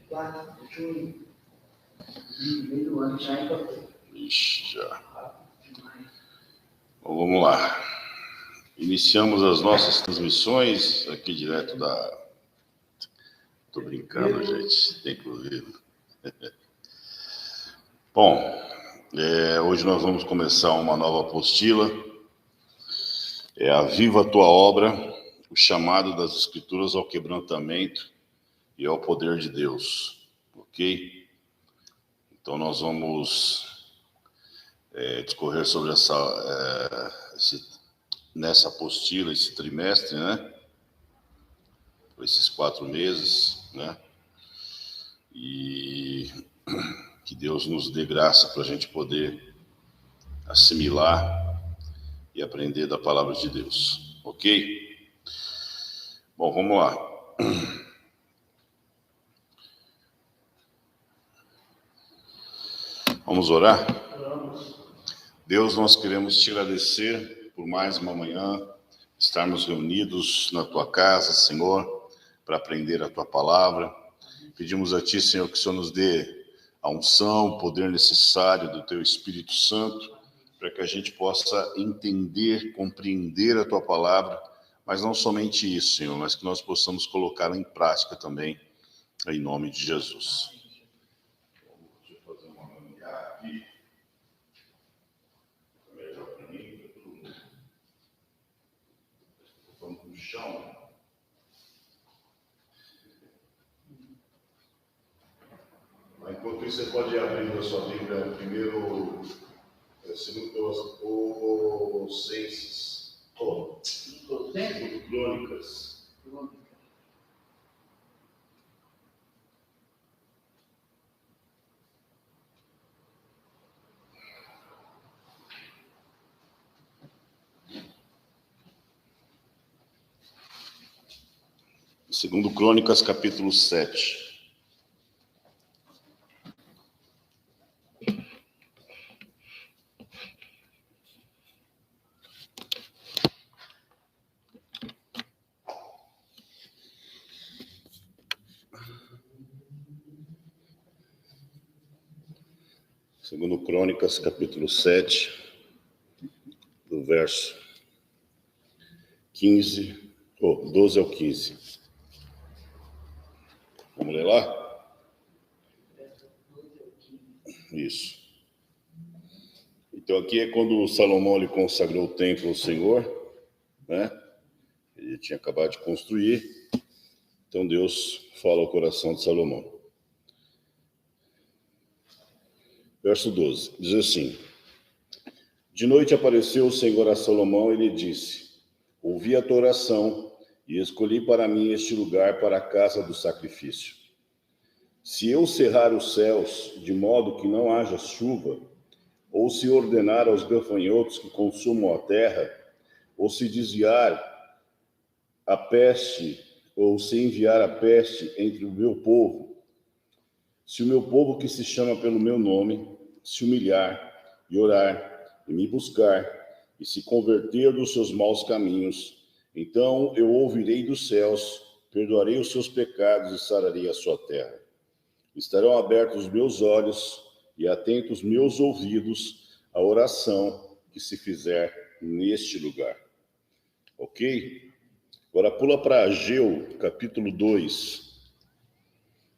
4 de junho. E meio do ano já é. Ixi, já. Bom, vamos lá. Iniciamos as nossas transmissões aqui direto da... Tô brincando, gente. Tem que ouvir. Bom, hoje nós vamos começar uma nova apostila. É a Viva a Tua Obra, o chamado das Escrituras ao quebrantamento e ao poder de Deus. Ok? Então nós vamos discorrer sobre nessa apostila, esse trimestre, né? Por esses 4 meses, né? E que Deus nos dê graça para a gente poder assimilar e aprender da palavra de Deus, ok? Bom, vamos lá. Vamos orar? Deus, nós queremos te agradecer por mais uma manhã, estarmos reunidos na tua casa, Senhor, para aprender a tua palavra. Pedimos a ti, Senhor, que o Senhor nos dê a unção, o poder necessário do teu Espírito Santo, para que a gente possa entender, compreender a tua palavra, mas não somente isso, Senhor, mas que nós possamos colocá-la em prática também, em nome de Jesus. Deixa eu fazer uma gambiarra aqui. Melhor para mim, para todo mundo. Vamos para o chão. Enquanto isso, você pode ir abrindo a sua Bíblia, primeiro, segundo Colossenses, segundo Crônicas. Segundo Crônicas, capítulo 7. Segundo Crônicas, capítulo 7, do verso 12 ao 15. Vamos ler lá? Isso. Então aqui é quando Salomão ele consagrou o templo ao Senhor, né? Ele tinha acabado de construir. Então Deus fala ao coração de Salomão. Verso 12, diz assim: De noite apareceu o Senhor a Salomão e lhe disse: Ouvi a tua oração e escolhi para mim este lugar para a casa do sacrifício. Se eu cerrar os céus de modo que não haja chuva, ou se ordenar aos gafanhotos que consumam a terra, ou se desviar a peste, ou se enviar a peste entre o meu povo, se o meu povo que se chama pelo meu nome se humilhar e orar e me buscar e se converter dos seus maus caminhos, então eu ouvirei dos céus, perdoarei os seus pecados e sararei a sua terra. Estarão abertos os meus olhos e atentos meus ouvidos à oração que se fizer neste lugar. Ok? Agora pula para Ageu, capítulo 2.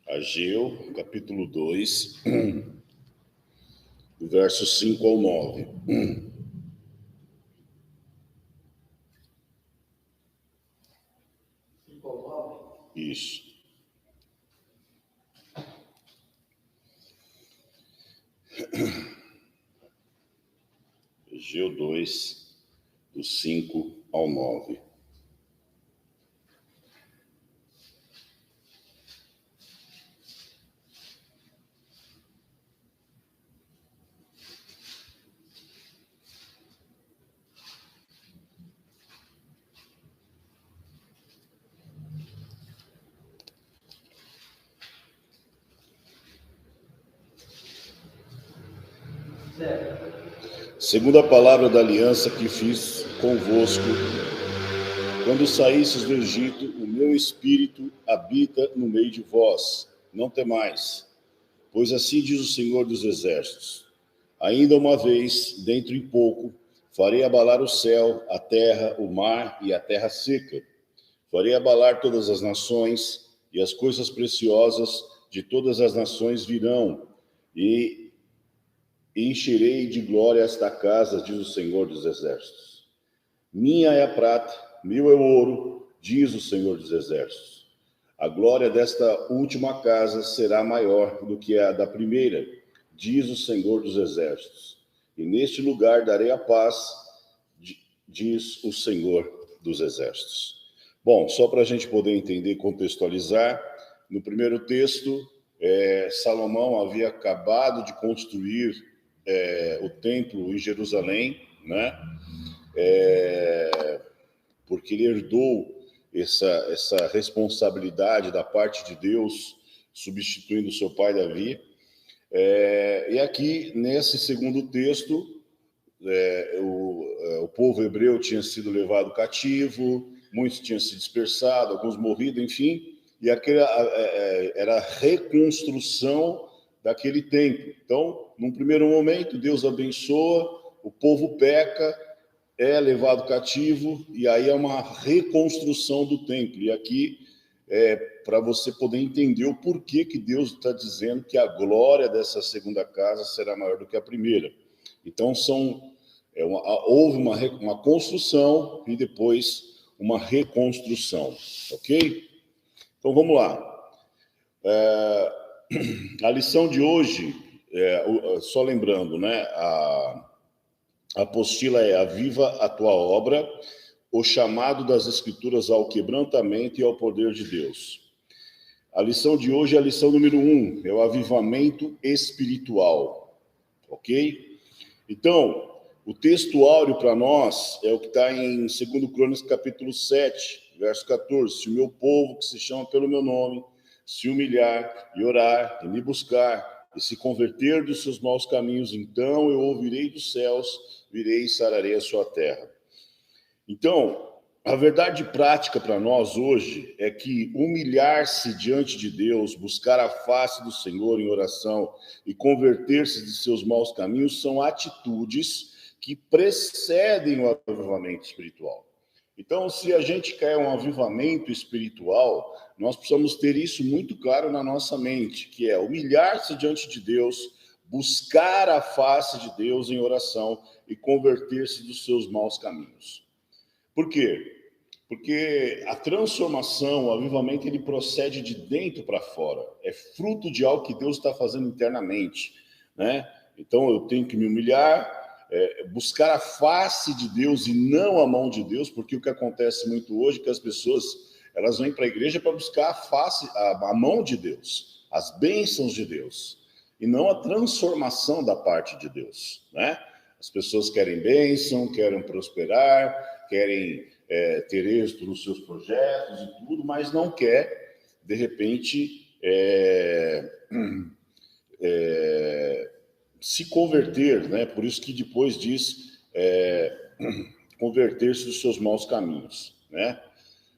Ageu, capítulo 2, do verso 5 ao 9. Isso. Ageu 2, do 5 ao 9. Segundo a palavra da aliança que fiz convosco, quando saístes do Egito, o meu espírito habita no meio de vós, não temais, pois assim diz o Senhor dos Exércitos: ainda uma vez, dentro em pouco, farei abalar o céu, a terra, o mar e a terra seca. Farei abalar todas as nações, e as coisas preciosas de todas as nações virão, e encherei de glória esta casa, diz o Senhor dos Exércitos. Minha é a prata, meu é o ouro, diz o Senhor dos Exércitos. A glória desta última casa será maior do que a da primeira, diz o Senhor dos Exércitos. E neste lugar darei a paz, diz o Senhor dos Exércitos. Bom, só para a gente poder entender e contextualizar, no primeiro texto, Salomão havia acabado de construir o templo em Jerusalém, né? Porque ele herdou essa responsabilidade da parte de Deus, substituindo seu pai Davi. E aqui, nesse segundo texto, o povo hebreu tinha sido levado cativo, muitos tinham se dispersado, alguns morrido, enfim, e aquela era a reconstrução daquele templo. Então, num primeiro momento, Deus abençoa, o povo peca, é levado cativo, e aí é uma reconstrução do templo. E aqui, para você poder entender o porquê que Deus está dizendo que a glória dessa segunda casa será maior do que a primeira. Então, houve uma construção e depois uma reconstrução, ok? Então, vamos lá. A lição de hoje, só lembrando, né? A apostila é: aviva a tua obra, o chamado das Escrituras ao quebrantamento e ao poder de Deus. A lição de hoje é a lição número 1, é o avivamento espiritual, ok? Então, o texto áureo para nós é o que está em 2 Crônicas, capítulo 7, verso 14. Se o meu povo, que se chama pelo meu nome, se humilhar e orar e me buscar e se converter dos seus maus caminhos, então eu ouvirei dos céus, virei e sararei a sua terra. Então, a verdade prática para nós hoje é que humilhar-se diante de Deus, buscar a face do Senhor em oração e converter-se de seus maus caminhos são atitudes que precedem o avivamento espiritual. Então, se a gente quer um avivamento espiritual, nós precisamos ter isso muito claro na nossa mente, que é humilhar-se diante de Deus, buscar a face de Deus em oração e converter-se dos seus maus caminhos. Por quê? Porque a transformação, o avivamento, ele procede de dentro para fora. É fruto de algo que Deus está fazendo internamente, né? Então, eu tenho que me humilhar, buscar a face de Deus e não a mão de Deus, porque o que acontece muito hoje é que as pessoas elas vêm para a igreja para buscar a face, a mão de Deus, as bênçãos de Deus, e não a transformação da parte de Deus, né? As pessoas querem bênção, querem prosperar, querem ter êxito nos seus projetos e tudo, mas não quer, de repente, se converter, né? Por isso que depois diz converter-se dos seus maus caminhos, né?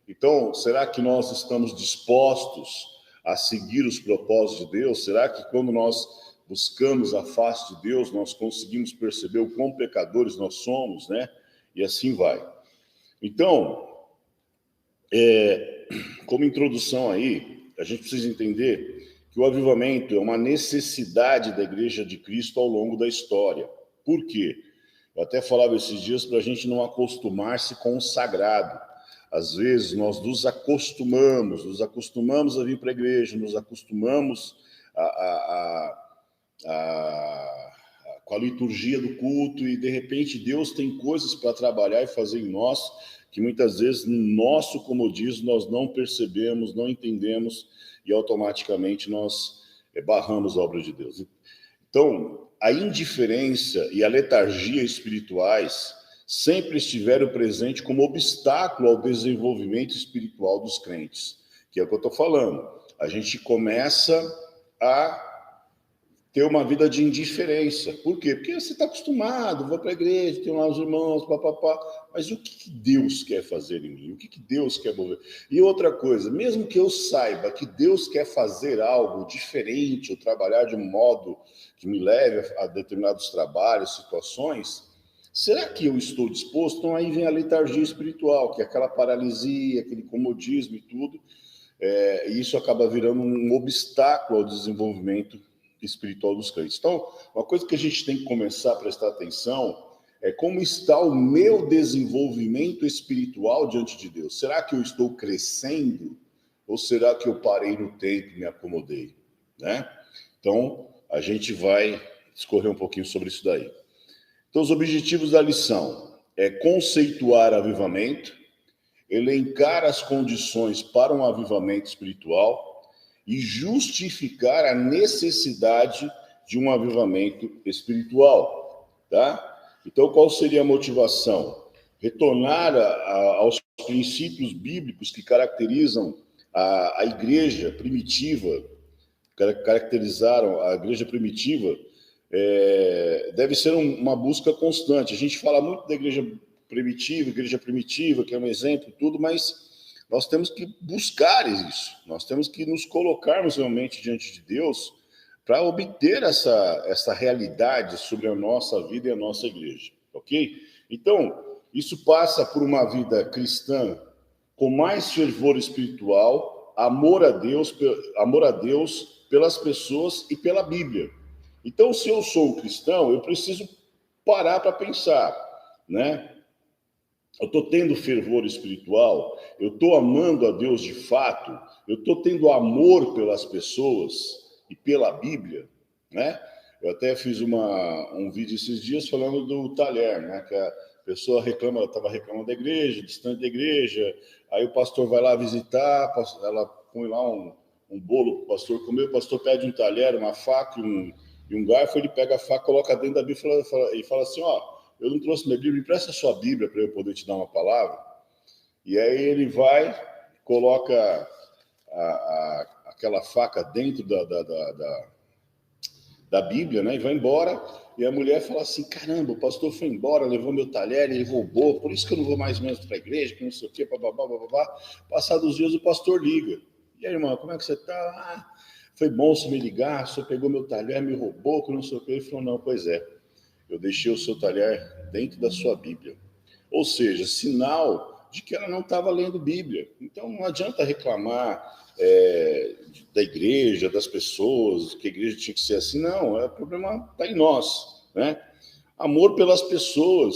Então, será que nós estamos dispostos a seguir os propósitos de Deus? Será que quando nós buscamos a face de Deus, nós conseguimos perceber o quão pecadores nós somos, né? E assim vai. Então, como introdução aí, a gente precisa entender que o avivamento é uma necessidade da Igreja de Cristo ao longo da história. Por quê? Eu até falava esses dias para a gente não acostumar-se com o sagrado. Às vezes nós nos acostumamos a vir para a igreja, nos acostumamos com a liturgia do culto e, de repente, Deus tem coisas para trabalhar e fazer em nós que muitas vezes, no nosso comodismo, nós não percebemos, não entendemos e automaticamente nós barramos a obra de Deus. Então, a indiferença e a letargia espirituais sempre estiveram presentes como obstáculo ao desenvolvimento espiritual dos crentes, que é o que eu estou falando. A gente começa a ter uma vida de indiferença. Por quê? Porque você está acostumado, vou para a igreja, tem lá os irmãos, papapá. Mas o que Deus quer fazer em mim? O que Deus quer mover? E outra coisa, mesmo que eu saiba que Deus quer fazer algo diferente, ou trabalhar de um modo que me leve a determinados trabalhos, situações, será que eu estou disposto? Então aí vem a letargia espiritual, que é aquela paralisia, aquele comodismo e tudo. E isso acaba virando um obstáculo ao desenvolvimento espiritual dos crentes. Então, uma coisa que a gente tem que começar a prestar atenção é como está o meu desenvolvimento espiritual diante de Deus. Será que eu estou crescendo ou será que eu parei no tempo e me acomodei? Né? Então, a gente vai discorrer um pouquinho sobre isso daí. Então, os objetivos da lição é conceituar avivamento, elencar as condições para um avivamento espiritual e justificar a necessidade de um avivamento espiritual, tá? Então, qual seria a motivação? Retornar aos princípios bíblicos que caracterizam a igreja primitiva, caracterizaram a igreja primitiva, deve ser uma busca constante. A gente fala muito da igreja primitiva, que é um exemplo, tudo, mas nós temos que buscar isso. Nós temos que nos colocarmos realmente diante de Deus para obter essa realidade sobre a nossa vida e a nossa igreja, ok? Então, isso passa por uma vida cristã com mais fervor espiritual, amor a Deus pelas pessoas e pela Bíblia. Então, se eu sou um cristão, eu preciso parar para pensar, né? Eu estou tendo fervor espiritual, eu estou amando a Deus de fato, eu estou tendo amor pelas pessoas e pela Bíblia, né? Eu até fiz um vídeo esses dias falando do talher, né? Que a pessoa estava reclamando da igreja, distante da igreja, aí o pastor vai lá visitar, ela põe lá um bolo para o pastor comer, o pastor pede um talher, uma faca e um garfo, ele pega a faca, coloca dentro da Bíblia e fala assim, ó, eu não trouxe minha Bíblia, empresta a sua Bíblia para eu poder te dar uma palavra. E aí ele vai, coloca aquela faca dentro da Bíblia, né? E vai embora. E a mulher fala assim, caramba, o pastor foi embora, levou meu talher, ele roubou, por isso que eu não vou mais mesmo para a igreja, que não sei o quê, bababá, bababá. Passados os dias, o pastor liga. E aí, irmão, como é que você está? Ah, foi bom você me ligar, você pegou meu talher, me roubou, que não sei o quê. Ele falou, não, pois é. Eu deixei o seu talher dentro da sua Bíblia. Ou seja, sinal de que ela não estava lendo Bíblia. Então, não adianta reclamar da igreja, das pessoas, que a igreja tinha que ser assim. Não, o problema está em nós, né? Amor pelas pessoas,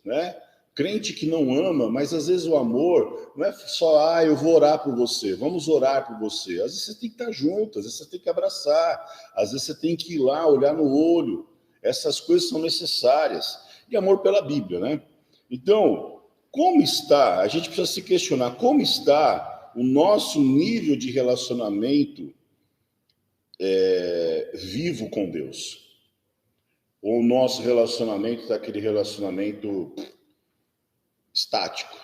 né? Crente que não ama, mas às vezes o amor não é só, eu vou orar por você, vamos orar por você. Às vezes você tem que estar junto, às vezes você tem que abraçar, às vezes você tem que ir lá, olhar no olho. Essas coisas são necessárias. E amor pela Bíblia, né? Então, como está? A gente precisa se questionar como está o nosso nível de relacionamento vivo com Deus. Ou o nosso relacionamento está aquele relacionamento estático,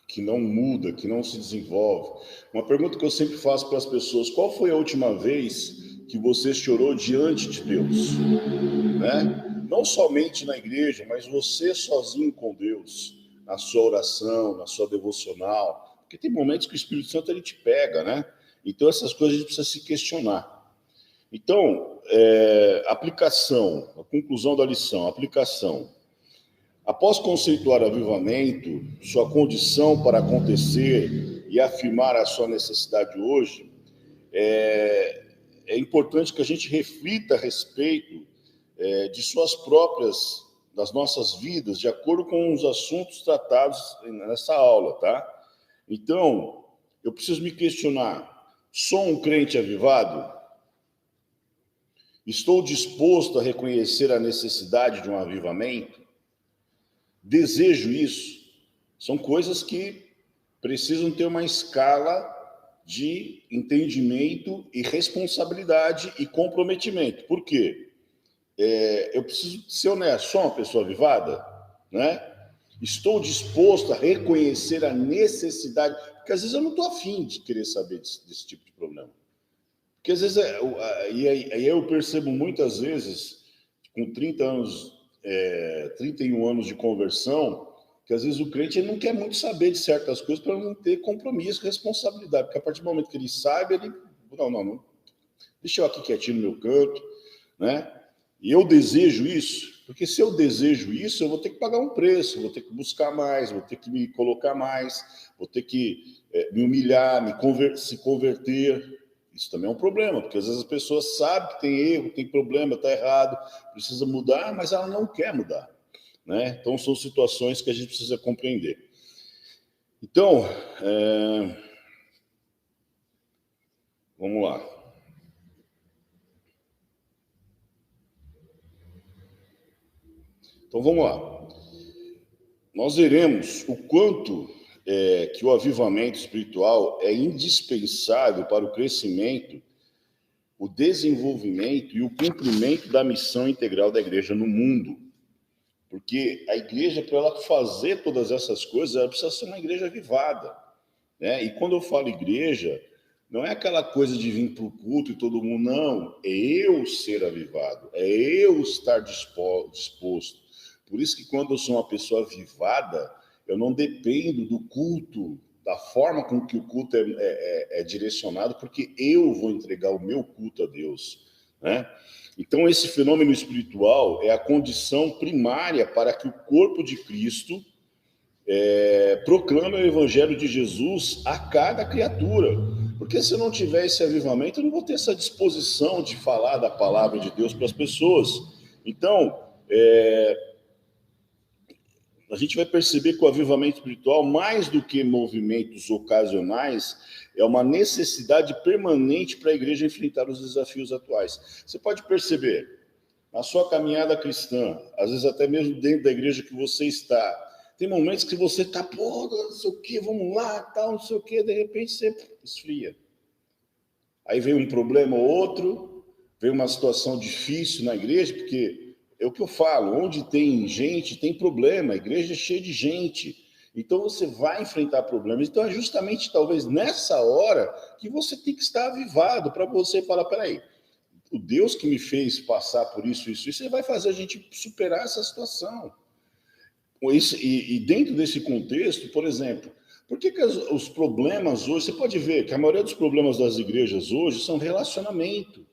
que não muda, que não se desenvolve. Uma pergunta que eu sempre faço para as pessoas, qual foi a última vez que você chorou diante de Deus? Né? Não somente na igreja, mas você sozinho com Deus, na sua oração, na sua devocional, porque tem momentos que o Espírito Santo ele te pega, né? Então essas coisas a gente precisa se questionar. Então, aplicação, a conclusão da lição, aplicação. Após conceituar avivamento, sua condição para acontecer e afirmar a sua necessidade hoje, é importante que a gente reflita a respeito das nossas vidas, de acordo com os assuntos tratados nessa aula, tá? Então, eu preciso me questionar, sou um crente avivado? Estou disposto a reconhecer a necessidade de um avivamento? Desejo isso? São coisas que precisam ter uma escala de entendimento e responsabilidade e comprometimento. Por quê? Eu preciso ser honesto, sou uma pessoa avivada, né? Estou disposto a reconhecer a necessidade, porque às vezes eu não estou afim de querer saber desse tipo de problema. Porque às vezes, e aí eu percebo muitas vezes, com 30 anos, 31 anos de conversão, que às vezes o crente ele não quer muito saber de certas coisas para não ter compromisso, responsabilidade. Porque a partir do momento que ele sabe, ele. Não. Deixa eu aqui quietinho no meu canto, né? E eu desejo isso, porque se eu desejo isso, eu vou ter que pagar um preço, vou ter que buscar mais, vou ter que me colocar mais, vou ter que me humilhar, se converter. Isso também é um problema, porque às vezes as pessoas sabem que tem erro, tem problema, está errado, precisa mudar, mas ela não quer mudar, né? Então são situações que a gente precisa compreender. Então, vamos lá. Então vamos lá. Nós veremos o quanto que o avivamento espiritual é indispensável para o crescimento, o desenvolvimento e o cumprimento da missão integral da igreja no mundo. Porque a igreja, para ela fazer todas essas coisas, ela precisa ser uma igreja avivada, né? E quando eu falo igreja, não é aquela coisa de vir para o culto e todo mundo, não. É eu ser avivado, é eu estar disposto. Por isso que quando eu sou uma pessoa avivada, eu não dependo do culto, da forma com que o culto é direcionado, porque eu vou entregar o meu culto a Deus, né? Então, esse fenômeno espiritual é a condição primária para que o corpo de Cristo proclame o evangelho de Jesus a cada criatura. Porque se eu não tiver esse avivamento, eu não vou ter essa disposição de falar da palavra de Deus para as pessoas. Então, a gente vai perceber que o avivamento espiritual, mais do que movimentos ocasionais, é uma necessidade permanente para a igreja enfrentar os desafios atuais. Você pode perceber, na sua caminhada cristã, às vezes até mesmo dentro da igreja que você está, tem momentos que você está, pô, não sei o quê, vamos lá, tal, não sei o quê, de repente você esfria. Aí vem um problema ou outro, vem uma situação difícil na igreja, porque é o que eu falo, onde tem gente, tem problema, a igreja é cheia de gente. Então você vai enfrentar problemas. Então é justamente talvez nessa hora que você tem que estar avivado para você falar, peraí, o Deus que me fez passar por isso, ele vai fazer a gente superar essa situação. E dentro desse contexto, por exemplo, por que os problemas hoje, você pode ver que a maioria dos problemas das igrejas hoje são relacionamento,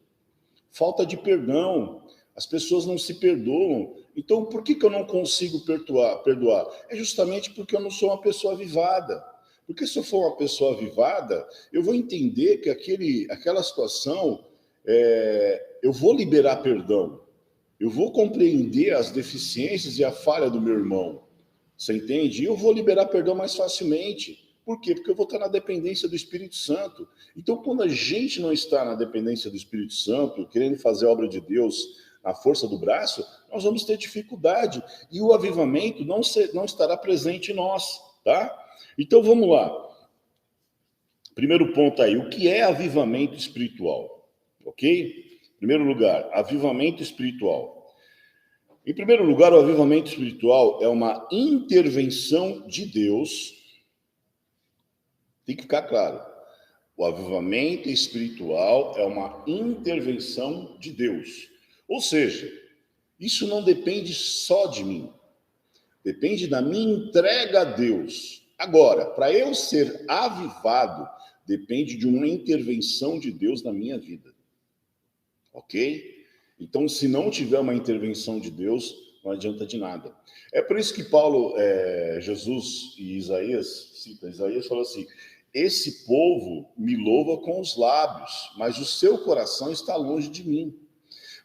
falta de perdão, as pessoas não se perdoam. Então, por que eu não consigo perdoar? É justamente porque eu não sou uma pessoa avivada. Porque se eu for uma pessoa avivada, eu vou entender que aquela situação, eu vou liberar perdão. Eu vou compreender as deficiências e a falha do meu irmão. Você entende? E eu vou liberar perdão mais facilmente. Por quê? Porque eu vou estar na dependência do Espírito Santo. Então, quando a gente não está na dependência do Espírito Santo, querendo fazer a obra de Deus na força do braço, nós vamos ter dificuldade. E o avivamento não estará presente em nós, tá? Então, vamos lá. Primeiro ponto aí, o que é avivamento espiritual? Ok? Em primeiro lugar, avivamento espiritual. Em primeiro lugar, o avivamento espiritual é uma intervenção de Deus. Tem que ficar claro. O avivamento espiritual é uma intervenção de Deus. Ou seja, isso não depende só de mim. Depende da minha entrega a Deus. Agora, para eu ser avivado, depende de uma intervenção de Deus na minha vida. Ok? Então, se não tiver uma intervenção de Deus, não adianta de nada. É por isso que Paulo, Jesus e Isaías, cita Isaías, falou assim, esse povo me louva com os lábios, mas o seu coração está longe de mim.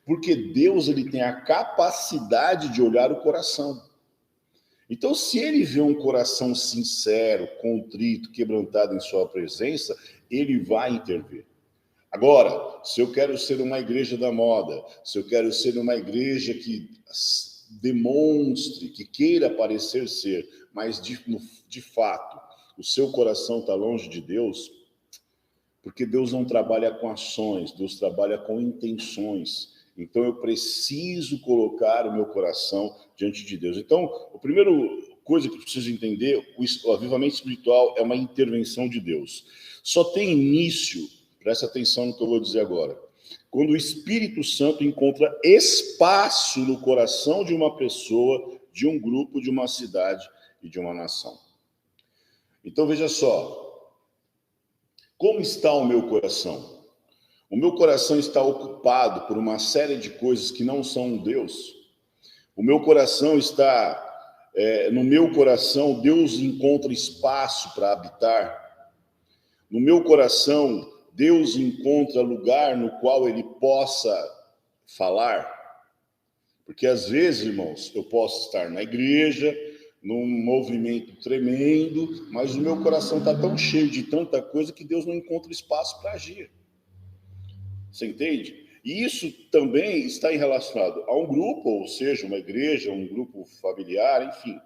Porque Deus ele tem a capacidade de olhar o coração. Então, se ele vê um coração sincero, contrito, quebrantado em sua presença, ele vai intervir. Agora, se eu quero ser uma igreja da moda, se eu quero ser uma igreja que demonstre, que queira parecer ser, mas de fato, o seu coração está longe de Deus, porque Deus não trabalha com ações, Deus trabalha com intenções. Então, eu preciso colocar o meu coração diante de Deus. Então, a primeira coisa que eu preciso entender, o avivamento espiritual é uma intervenção de Deus. Só tem início, Presta atenção no que eu vou dizer agora. Quando o Espírito Santo encontra espaço no coração de uma pessoa, de um grupo, de uma cidade e de uma nação. Então, veja só. Como está o meu coração? O meu coração está ocupado por uma série de coisas que não são Deus. O meu coração está... no meu coração, Deus encontra espaço para habitar. No meu coração, Deus encontra lugar no qual Ele possa falar. Porque às vezes, irmãos, eu posso estar na igreja, num movimento tremendo, mas o meu coração está tão cheio de tanta coisa que Deus não encontra espaço para agir. Você entende? E isso também está relacionado a um grupo, ou seja, uma igreja, um grupo familiar, enfim,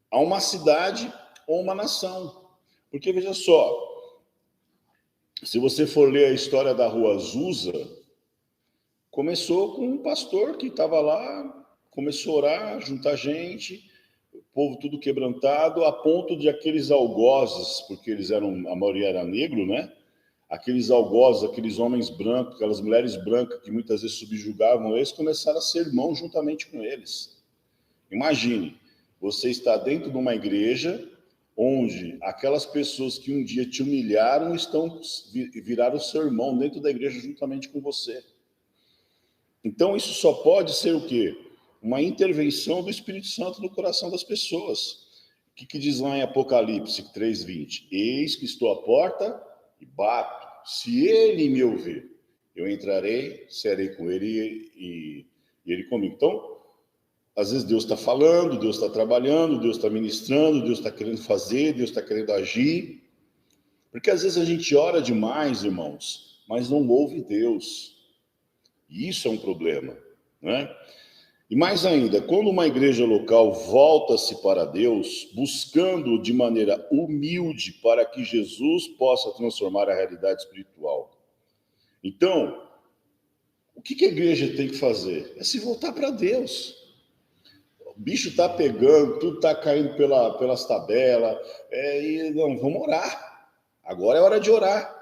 a uma cidade ou uma nação. Porque, veja só, se você for ler a história da Rua Azusa, começou com um pastor que estava lá, começou a orar, juntar gente, o povo tudo quebrantado, a ponto de aqueles algozes, porque eles eram, a maioria era negro, né? Aqueles algozes, aqueles homens brancos, aquelas mulheres brancas que muitas vezes subjugavam eles, começaram a ser irmãos juntamente com eles. Imagine, você está dentro de uma igreja onde aquelas pessoas que um dia te humilharam viraram seu irmão dentro da igreja juntamente com você. Então isso só pode ser o quê? Uma intervenção do Espírito Santo no coração das pessoas. O que diz lá em Apocalipse 3:20? Eis que estou à porta e bato. Se ele me ouvir, eu entrarei, serei com ele e ele comigo. Então, às vezes Deus está falando, Deus está trabalhando, Deus está ministrando, Deus está querendo fazer, Deus está querendo agir. Porque às vezes a gente ora demais, irmãos, mas não ouve Deus. E isso é um problema, né? E mais ainda, quando uma igreja local volta-se para Deus, buscando de maneira humilde para que Jesus possa transformar a realidade espiritual. Então, o que a igreja tem que fazer? É se voltar para Deus. O bicho está pegando, tudo está caindo pelas tabelas. E não, vamos orar. Agora é hora de orar.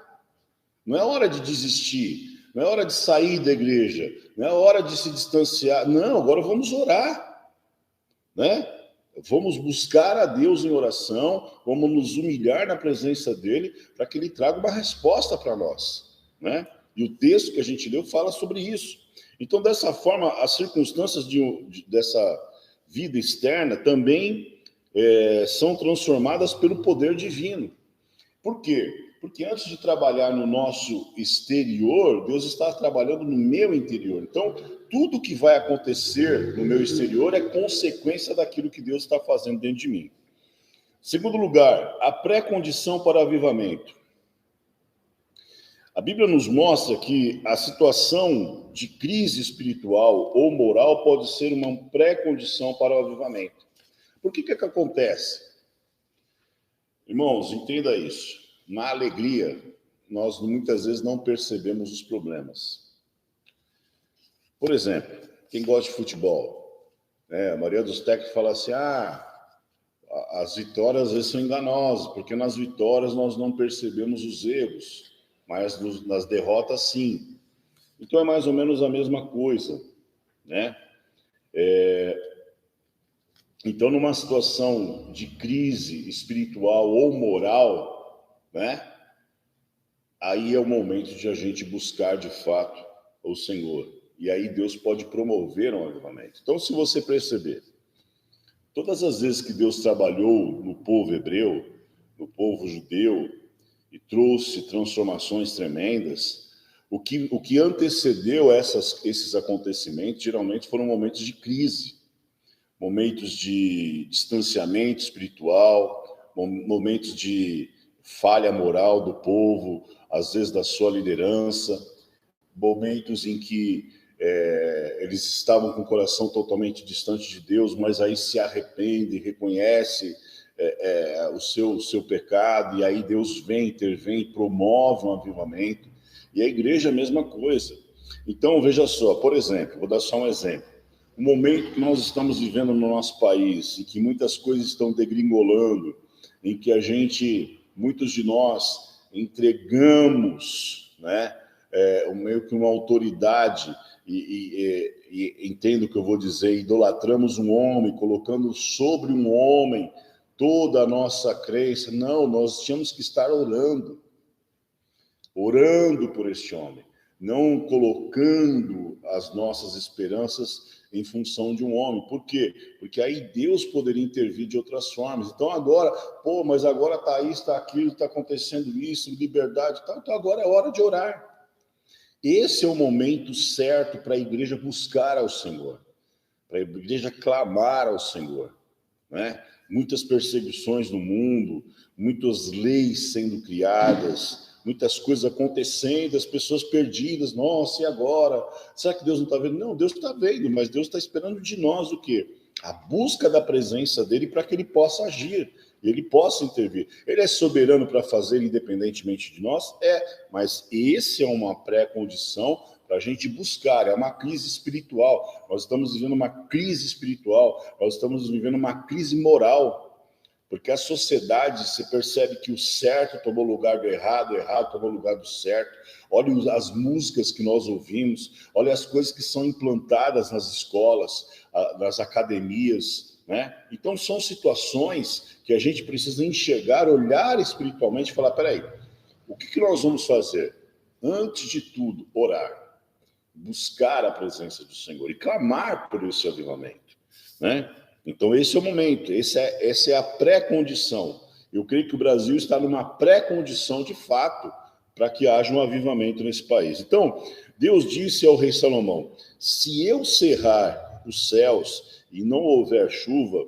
Não é hora de desistir. Não é hora de sair da igreja. Não é hora de se distanciar. Não, agora vamos orar. Né? Vamos buscar a Deus em oração. Vamos nos humilhar na presença dele para que ele traga uma resposta para nós. Né? E o texto que a gente leu fala sobre isso. Então, dessa forma, as circunstâncias dessa vida externa também são transformadas pelo poder divino. Por quê? Porque antes de trabalhar no nosso exterior, Deus está trabalhando no meu interior. Então, tudo que vai acontecer no meu exterior é consequência daquilo que Deus está fazendo dentro de mim. Segundo lugar, a pré-condição para o avivamento. A Bíblia nos mostra que a situação de crise espiritual ou moral pode ser uma pré-condição para o avivamento. Por que acontece? Irmãos, entenda isso. Na alegria, nós muitas vezes não percebemos os problemas. Por exemplo, quem gosta de futebol, a maioria dos técnicos fala assim, as vitórias às vezes são enganosas, porque nas vitórias nós não percebemos os erros, mas nas derrotas sim. Então é mais ou menos a mesma coisa, né? Então, numa situação de crise espiritual ou moral, né? Aí é o momento de a gente buscar de fato o Senhor. E aí Deus pode promover um avivamento. Então, se você perceber, todas as vezes que Deus trabalhou no povo hebreu, no povo judeu, e trouxe transformações tremendas, o que antecedeu esses acontecimentos geralmente foram momentos de crise, momentos de distanciamento espiritual, momentos de falha moral do povo, às vezes da sua liderança, momentos em que eles estavam com o coração totalmente distante de Deus, mas aí se arrepende, reconhece o seu pecado, e aí Deus vem, intervém e promove um avivamento. E a igreja é a mesma coisa. Então, veja só, por exemplo, vou dar só um exemplo. O momento que nós estamos vivendo no nosso país, em que muitas coisas estão degringolando, em que muitos de nós entregamos, né? Meio que uma autoridade, e entendo o que eu vou dizer, idolatramos um homem, colocando sobre um homem toda a nossa crença. Não, nós tínhamos que estar orando por este homem, não colocando as nossas esperanças em função de um homem. Por quê? Porque aí Deus poderia intervir de outras formas. Então agora, mas agora está isso, está aquilo, está acontecendo isso, liberdade, então agora é hora de orar. Esse é o momento certo para a igreja buscar ao Senhor, para a igreja clamar ao Senhor, né? Muitas perseguições no mundo, muitas leis sendo criadas, muitas coisas acontecendo, as pessoas perdidas. Nossa, e agora? Será que Deus não está vendo? Não, Deus está vendo, mas Deus está esperando de nós o quê? A busca da presença dele para que ele possa agir, ele possa intervir. Ele é soberano para fazer independentemente de nós? Mas esse é uma pré-condição para a gente buscar, é uma crise espiritual. Nós estamos vivendo uma crise espiritual, nós estamos vivendo uma crise moral, porque a sociedade, se percebe que o certo tomou lugar do errado, o errado tomou lugar do certo. Olha as músicas que nós ouvimos, olha as coisas que são implantadas nas escolas, nas academias, né? Então são situações que a gente precisa enxergar, olhar espiritualmente e falar, peraí, o que nós vamos fazer? Antes de tudo, orar, buscar a presença do Senhor e clamar por esse avivamento, né? Então esse é o momento, essa é a pré-condição. Eu creio que o Brasil está numa pré-condição de fato para que haja um avivamento nesse país. Então, Deus disse ao rei Salomão, se eu cerrar os céus e não houver chuva,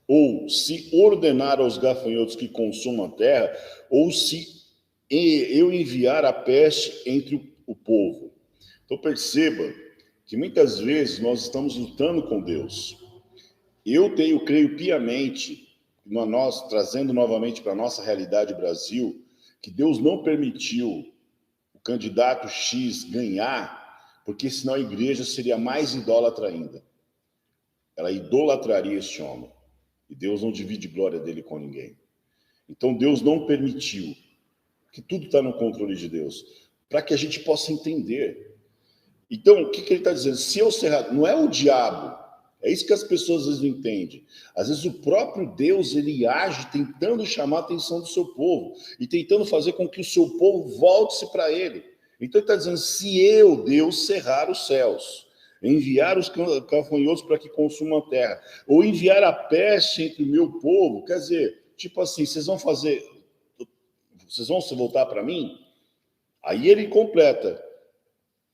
ou se ordenar aos gafanhotos que consumam a terra, ou se eu enviar a peste entre o povo. Então perceba que muitas vezes nós estamos lutando com Deus. Eu creio piamente, nós trazendo novamente para a nossa realidade Brasil, que Deus não permitiu o candidato X ganhar, porque senão a igreja seria mais idólatra ainda. Ela idolatraria este homem. E Deus não divide glória dele com ninguém. Então Deus não permitiu, que tudo está no controle de Deus, para que a gente possa entender. Então, o que ele está dizendo? Se eu cerrar, não é o diabo, é isso que as pessoas às vezes não entendem. Às vezes o próprio Deus, ele age tentando chamar a atenção do seu povo e tentando fazer com que o seu povo volte-se para ele. Então ele está dizendo, se eu, Deus, cerrar os céus, enviar os gafanhotos para que consumam a terra, ou enviar a peste entre o meu povo, quer dizer, tipo assim, vocês vão se voltar para mim? Aí ele completa.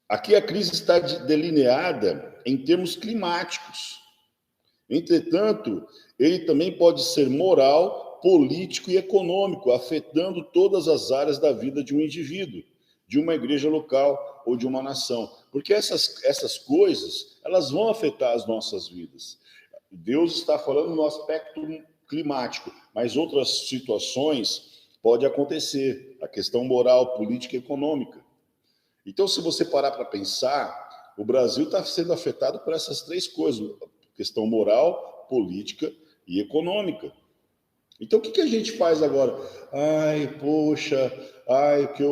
Aqui a crise está delineada em termos climáticos. Entretanto, ele também pode ser moral, político e econômico, afetando todas as áreas da vida de um indivíduo, de uma igreja local ou de uma nação. Porque essas coisas, elas vão afetar as nossas vidas. Deus está falando no aspecto climático, mas outras situações podem acontecer. A questão moral, política e econômica. Então, se você parar para pensar, o Brasil está sendo afetado por essas três coisas, questão moral, política e econômica. Então, o que a gente faz agora? Que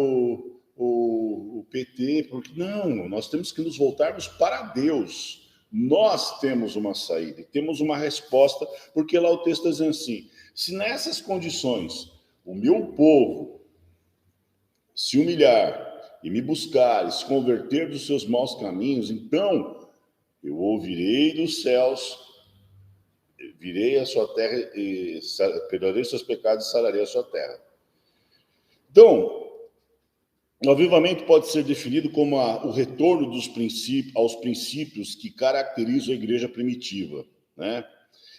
o PT... Porque... Não, nós temos que nos voltarmos para Deus. Nós temos uma saída, temos uma resposta, porque lá o texto está dizendo assim, se nessas condições o meu povo se humilhar e me buscar, e se converter dos seus maus caminhos, então eu ouvirei dos céus, virei a sua terra, e perdoarei os seus pecados e sararei a sua terra. Então, o avivamento pode ser definido como o retorno aos princípios que caracterizam a igreja primitiva, né?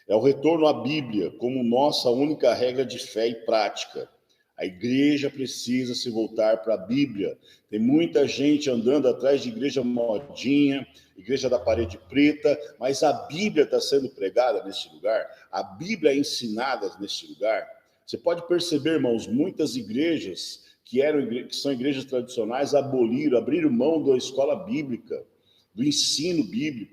É o retorno à Bíblia como nossa única regra de fé e prática. A igreja precisa se voltar para a Bíblia. Tem muita gente andando atrás de igreja modinha, igreja da parede preta, mas a Bíblia está sendo pregada nesse lugar, a Bíblia é ensinada nesse lugar. Você pode perceber, irmãos, muitas igrejas que são igrejas tradicionais abriram mão da escola bíblica, do ensino bíblico.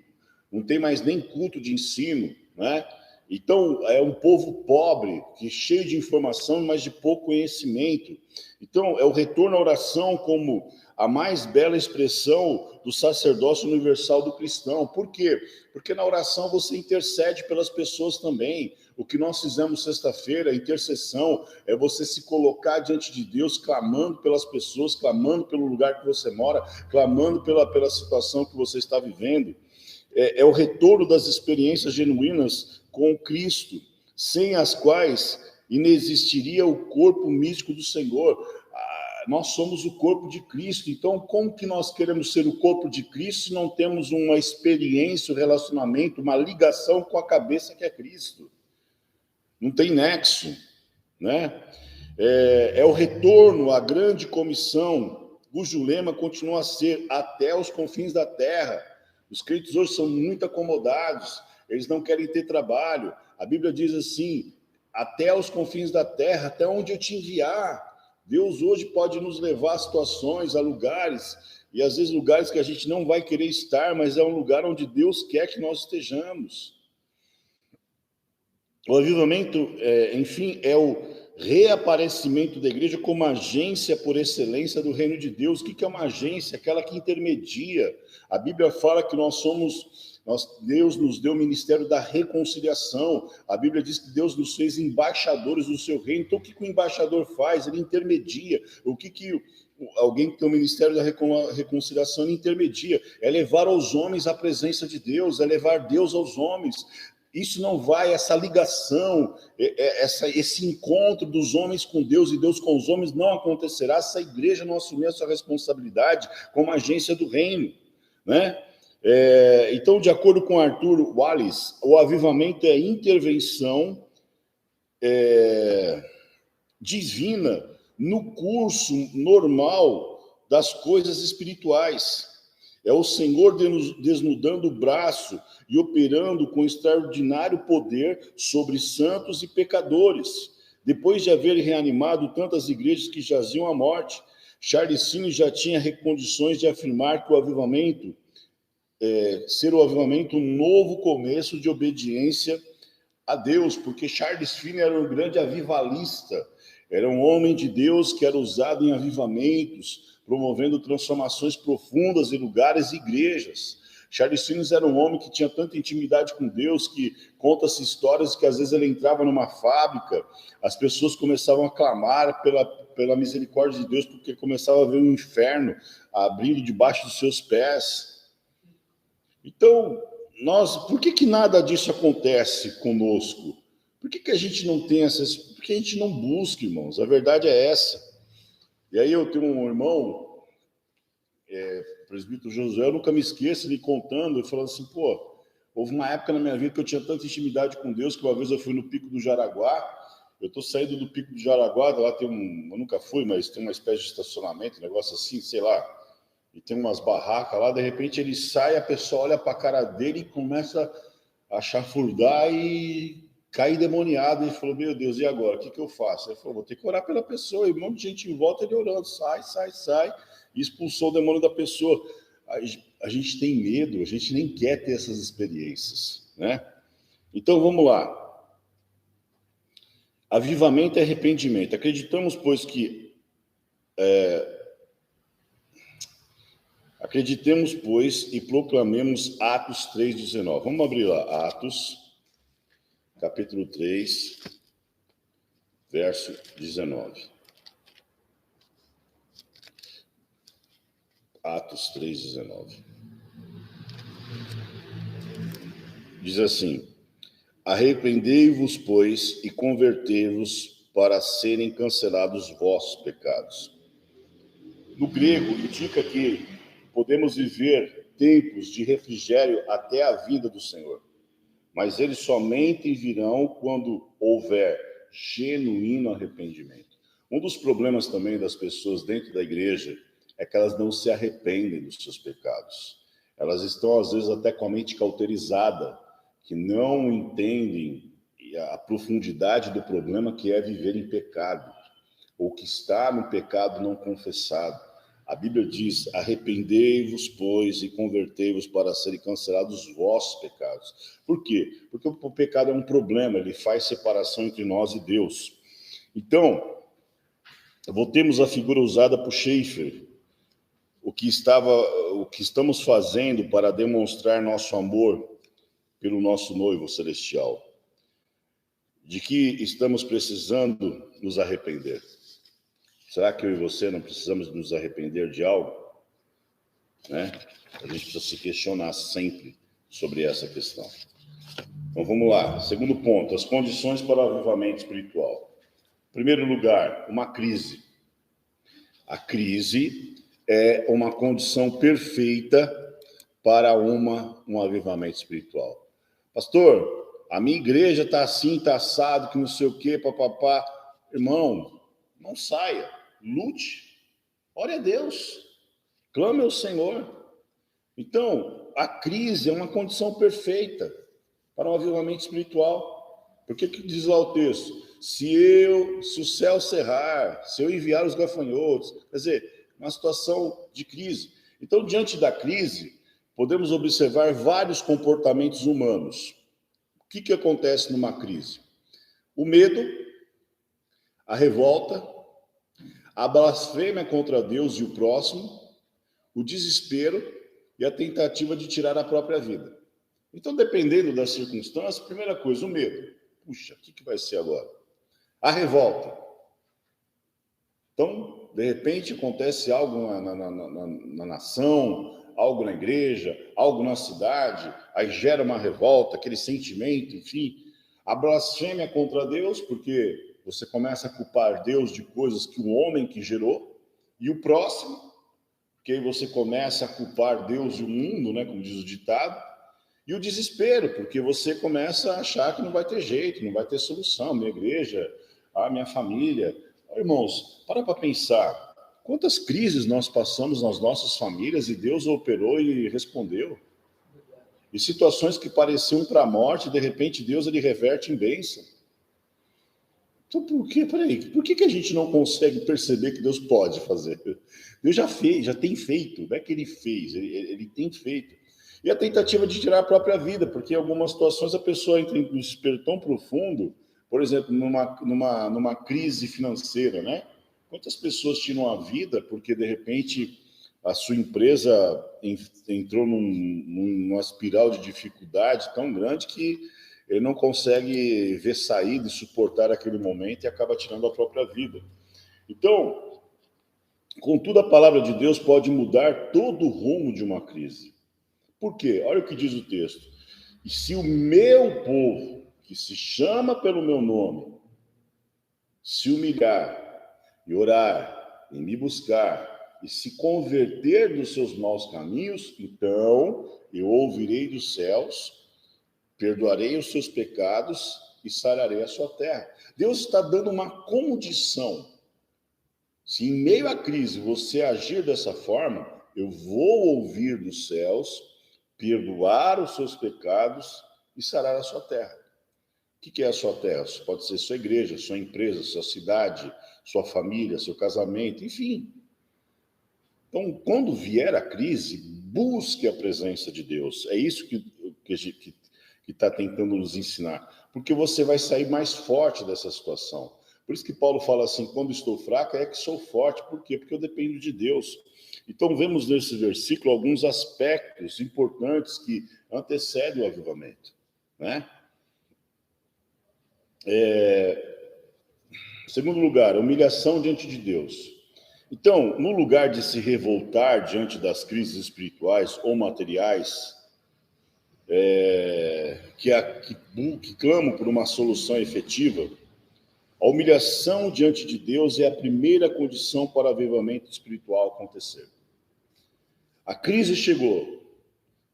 Não tem mais nem culto de ensino, né? Então, é um povo pobre, que cheio de informação, mas de pouco conhecimento. Então, é o retorno à oração como a mais bela expressão do sacerdócio universal do cristão. Por quê? Porque na oração você intercede pelas pessoas também. O que nós fizemos sexta-feira, a intercessão, é você se colocar diante de Deus, clamando pelas pessoas, clamando pelo lugar que você mora, clamando pela situação que você está vivendo. É o retorno das experiências genuínas com Cristo, sem as quais inexistiria o corpo místico do Senhor. Nós somos o corpo de Cristo, então como que nós queremos ser o corpo de Cristo se não temos uma experiência, um relacionamento, uma ligação com a cabeça que é Cristo? Não tem nexo, né? É o retorno à grande comissão, cujo lema continua a ser até os confins da terra. Os crentes hoje são muito acomodados, eles não querem ter trabalho. A Bíblia diz assim, até os confins da terra, até onde eu te enviar. Deus hoje pode nos levar a situações, a lugares, e às vezes lugares que a gente não vai querer estar, mas é um lugar onde Deus quer que nós estejamos. O avivamento, enfim, é o reaparecimento da igreja como agência por excelência do reino de Deus. O que é uma agência? Aquela que intermedia. A Bíblia fala que Deus nos deu o ministério da reconciliação. A Bíblia diz que Deus nos fez embaixadores do seu reino. Então, o que o embaixador faz? Ele intermedia. O que alguém que tem o ministério da reconciliação intermedia? É levar aos homens a presença de Deus, é levar Deus aos homens. Isso não vai, essa ligação, esse encontro dos homens com Deus e Deus com os homens não acontecerá se a igreja não assumir a sua responsabilidade como agência do reino, né? Então, de acordo com Arthur Wallis, o avivamento é intervenção divina no curso normal das coisas espirituais. É o Senhor desnudando o braço e operando com extraordinário poder sobre santos e pecadores. Depois de haver reanimado tantas igrejas que jaziam à morte, Charles Finney já tinha condições de afirmar que o avivamento, ser o avivamento um novo começo de obediência a Deus, porque Charles Finney era um grande avivalista, era um homem de Deus que era usado em avivamentos, promovendo transformações profundas em lugares e igrejas. Charles Finney era um homem que tinha tanta intimidade com Deus que conta-se histórias que às vezes ele entrava numa fábrica, as pessoas começavam a clamar pela misericórdia de Deus, porque começava a ver um inferno abrindo debaixo dos seus pés. Então, por que nada disso acontece conosco? Por que a gente não tem essas... Por que a gente não busca, irmãos? A verdade é essa. E aí eu tenho um irmão, o presbítero Josué, eu nunca me esqueço, ele contando, ele falando assim, houve uma época na minha vida que eu tinha tanta intimidade com Deus, que uma vez eu fui no Pico do Jaraguá, eu estou saindo do Pico do Jaraguá, lá tem eu nunca fui, mas tem uma espécie de estacionamento, um negócio assim, sei lá, e tem umas barracas lá, de repente ele sai, a pessoa olha para a cara dele e começa a chafurdar e cair demoniado. Ele falou, meu Deus, e agora? O que eu faço? Ele falou, vou ter que orar pela pessoa. E um monte de gente em volta, ele orando, sai, e expulsou o demônio da pessoa. A gente tem medo, a gente nem quer ter essas experiências, né? Então, vamos lá. Avivamento é arrependimento. Acreditamos, pois, que... Acreditemos, pois, e proclamemos Atos 3,19. Vamos abrir lá, Atos, capítulo 3, verso 19. Atos 3,19. Diz assim, arrependei-vos, pois, e convertei-vos para serem cancelados os vossos pecados. No grego, indica que podemos viver tempos de refrigério até a vinda do Senhor, mas eles somente virão quando houver genuíno arrependimento. Um dos problemas também das pessoas dentro da igreja é que elas não se arrependem dos seus pecados. Elas estão, às vezes, até com a mente cauterizada, que não entendem a profundidade do problema que é viver em pecado, ou que está no pecado não confessado. A Bíblia diz: arrependei-vos, pois, e convertei-vos para serem cancelados os vossos pecados. Por quê? Porque o pecado é um problema, ele faz separação entre nós e Deus. Então, voltemos à figura usada por Schaeffer. O que estamos fazendo para demonstrar nosso amor pelo nosso noivo celestial? De que estamos precisando nos arrepender? Será que eu e você não precisamos nos arrepender de algo? Né? A gente precisa se questionar sempre sobre essa questão. Então vamos lá. Segundo ponto, as condições para o avivamento espiritual. Em primeiro lugar, uma crise. A crise é uma condição perfeita para um avivamento espiritual. Pastor, a minha igreja está assim, está assado, que não sei o quê, papapá. Irmão, não saia, lute, ore a Deus, clame ao Senhor. Então, a crise é uma condição perfeita para um avivamento espiritual. Porque que diz lá o texto? Se o céu cerrar, se eu enviar os gafanhotos, quer dizer, uma situação de crise. Então, diante da crise, podemos observar vários comportamentos humanos. O que acontece numa crise? O medo, a revolta, a blasfêmia contra Deus e o próximo, o desespero e a tentativa de tirar a própria vida. Então, dependendo das circunstâncias, primeira coisa, o medo. Puxa, o que vai ser agora? A revolta. Então, de repente, acontece algo na nação, algo na igreja, algo na cidade, aí gera uma revolta, aquele sentimento, enfim. A blasfêmia contra Deus, porque você começa a culpar Deus de coisas que o homem que gerou, e o próximo, porque aí você começa a culpar Deus e o mundo, né, como diz o ditado, e o desespero, porque você começa a achar que não vai ter jeito, não vai ter solução, minha igreja, a minha família. Irmãos, para pensar, quantas crises nós passamos nas nossas famílias e Deus operou e respondeu. E situações que pareciam para a morte, de repente Deus ele reverte em bênção. Então, por que a gente não consegue perceber que Deus pode fazer? Deus já fez, já tem feito, não é que ele fez, ele tem feito. E a tentativa de tirar a própria vida, porque em algumas situações a pessoa entra em um desespero tão profundo, por exemplo, numa crise financeira, né? Quantas pessoas tiram a vida porque, de repente, a sua empresa entrou numa espiral de dificuldade tão grande que ele não consegue ver saída e suportar aquele momento e acaba tirando a própria vida. Então, contudo, a palavra de Deus pode mudar todo o rumo de uma crise. Por quê? Olha o que diz o texto. E se o meu povo, que se chama pelo meu nome, se humilhar e orar e me buscar e se converter dos seus maus caminhos, então eu ouvirei dos céus, perdoarei os seus pecados e sararei a sua terra. Deus está dando uma condição. Se em meio à crise você agir dessa forma, eu vou ouvir dos céus, perdoar os seus pecados e sarar a sua terra. O que é a sua terra? Pode ser sua igreja, sua empresa, sua cidade, sua família, seu casamento, enfim. Então, quando vier a crise, busque a presença de Deus. É isso que está tentando nos ensinar. Porque você vai sair mais forte dessa situação. Por isso que Paulo fala assim, quando estou fraco é que sou forte. Por quê? Porque eu dependo de Deus. Então, vemos nesse versículo alguns aspectos importantes que antecedem o avivamento, né? Segundo lugar, humilhação diante de Deus. Então, no lugar de se revoltar diante das crises espirituais ou materiais, que clamam por uma solução efetiva, a humilhação diante de Deus é a primeira condição para o avivamento espiritual acontecer. A crise chegou,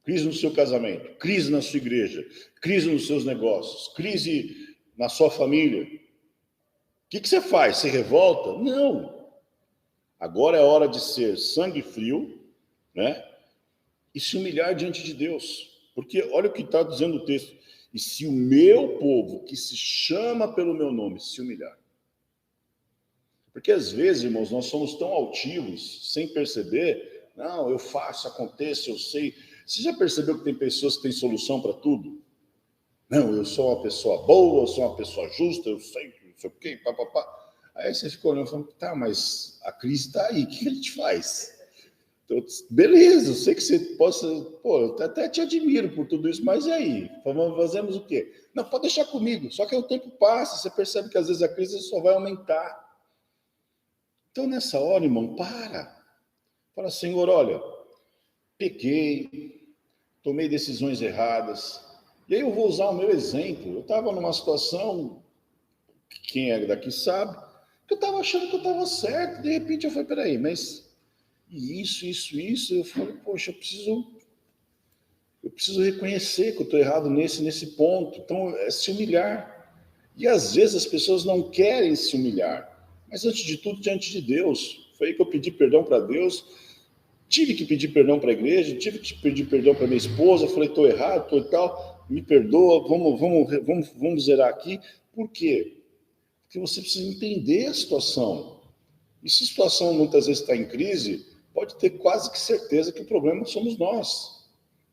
crise no seu casamento, crise na sua igreja, crise nos seus negócios, crise na sua família. O que você faz? Você revolta? Não. Agora é hora de ser sangue frio, né? E se humilhar diante de Deus. Porque olha o que está dizendo o texto. E se o meu povo, que se chama pelo meu nome, se humilhar. Porque às vezes, irmãos, nós somos tão altivos, sem perceber, não, eu faço, acontece, eu sei. Você já percebeu que tem pessoas que têm solução para tudo? Não, eu sou uma pessoa boa, eu sou uma pessoa justa, eu sei, não sei o quê, papapá. Aí você fica olhando e falando, tá, mas a crise está aí, o que a gente faz? Então, beleza, eu sei que você possa, pô, eu até te admiro por tudo isso, mas e aí? Fazemos o quê? Não, pode deixar comigo, só que o tempo passa, você percebe que às vezes a crise só vai aumentar. Então, nessa hora, irmão, fala, Senhor, olha, pequei, tomei decisões erradas, e aí eu vou usar o meu exemplo. Eu estava numa situação, quem é daqui sabe, que eu estava achando que eu estava certo, de repente eu falei, peraí, mas isso, eu falei, poxa, eu preciso reconhecer que eu estou errado nesse ponto. Então, é se humilhar. E às vezes as pessoas não querem se humilhar, mas antes de tudo, diante de Deus. Foi aí que eu pedi perdão para Deus, tive que pedir perdão para a igreja, tive que pedir perdão para minha esposa, falei, estou errado, estou e tal, me perdoa, vamos zerar aqui. Por quê? Porque você precisa entender a situação. E se a situação muitas vezes está em crise, pode ter quase que certeza que o problema somos nós.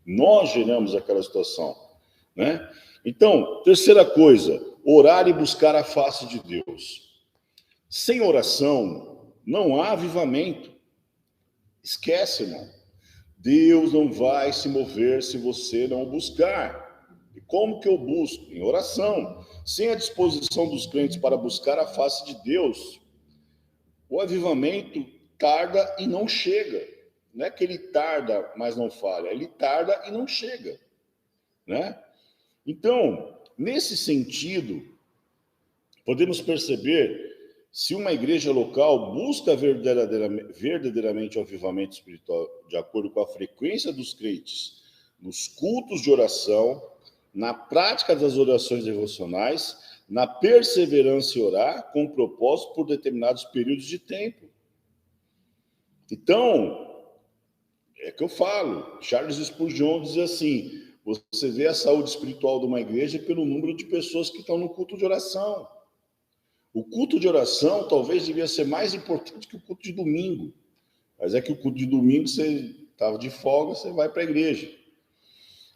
Nós geramos aquela situação, né? Então, terceira coisa, orar e buscar a face de Deus. Sem oração, não há avivamento. Esquece, irmão. Deus não vai se mover se você não o buscar. E como que eu busco? Em oração. Sem a disposição dos crentes para buscar a face de Deus, o avivamento tarda e não chega. Não é que ele tarda, mas não falha. Ele tarda e não chega, né? Então, nesse sentido, podemos perceber se uma igreja local busca verdadeiramente o avivamento espiritual de acordo com a frequência dos crentes nos cultos de oração, na prática das orações devocionais, na perseverança em orar com propósito por determinados períodos de tempo. Então, é que eu falo, Charles Spurgeon diz assim, você vê a saúde espiritual de uma igreja pelo número de pessoas que estão no culto de oração. O culto de oração talvez devia ser mais importante que o culto de domingo. Mas é que o culto de domingo, você estava de folga, você vai para a igreja.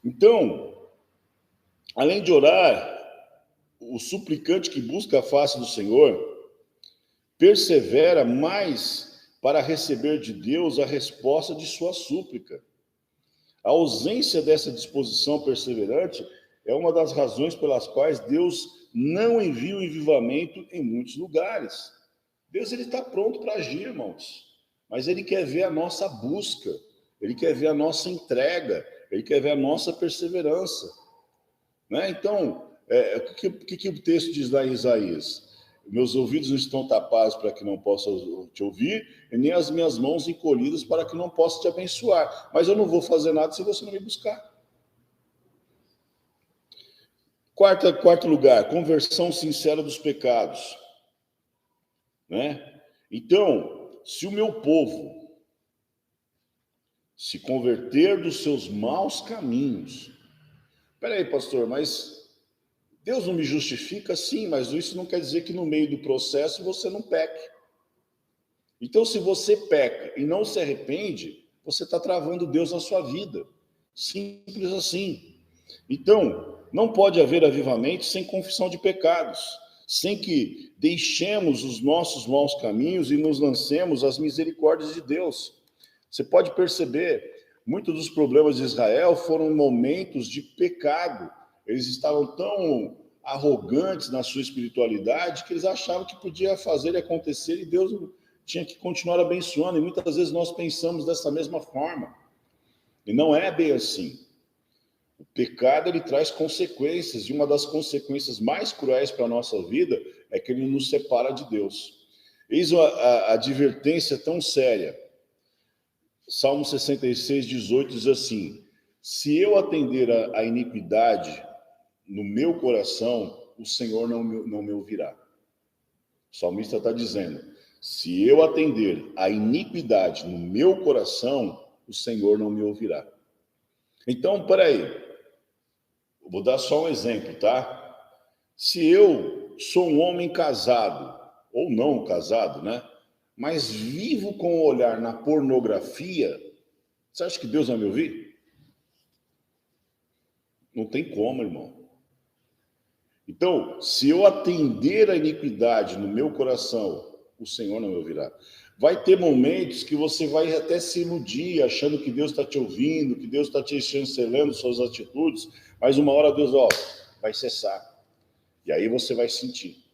Então, além de orar, o suplicante que busca a face do Senhor persevera mais para receber de Deus a resposta de sua súplica. A ausência dessa disposição perseverante é uma das razões pelas quais Deus não envia o avivamento em muitos lugares. Deus está pronto para agir, irmãos, mas Ele quer ver a nossa busca, Ele quer ver a nossa entrega, Ele quer ver a nossa perseverança, né? Então, o que o texto diz lá em Isaías? Meus ouvidos não estão tapados para que não possa te ouvir, e nem as minhas mãos encolhidas para que não possa te abençoar. Mas eu não vou fazer nada se você não me buscar. Quarto lugar, conversão sincera dos pecados, né? Então, se o meu povo se converter dos seus maus caminhos, peraí, pastor, mas Deus não me justifica? Sim, mas isso não quer dizer que no meio do processo você não peque. Então, se você peca e não se arrepende, você está travando Deus na sua vida. Simples assim. Então, não pode haver avivamento sem confissão de pecados, sem que deixemos os nossos maus caminhos e nos lancemos às misericórdias de Deus. Você pode perceber, muitos dos problemas de Israel foram momentos de pecado. Eles estavam tão arrogantes na sua espiritualidade que eles achavam que podia fazer e acontecer e Deus tinha que continuar abençoando. E muitas vezes nós pensamos dessa mesma forma. E não é bem assim. O pecado, ele traz consequências, e uma das consequências mais cruéis para a nossa vida é que ele nos separa de Deus. Eis a advertência tão séria. Salmo 66, 18 diz assim, se eu atender a iniquidade no meu coração, o Senhor não me ouvirá. O salmista está dizendo, se eu atender a iniquidade no meu coração, o Senhor não me ouvirá. Então, peraí. Vou dar só um exemplo, tá? Se eu sou um homem casado, ou não casado, né? Mas vivo com o olhar na pornografia, você acha que Deus vai me ouvir? Não tem como, irmão. Então, se eu atender a iniquidade no meu coração, o Senhor não me ouvirá. Vai ter momentos que você vai até se iludir, achando que Deus está te ouvindo, que Deus está te chancelando suas atitudes, mas uma hora Deus, vai cessar. E aí você vai sentir.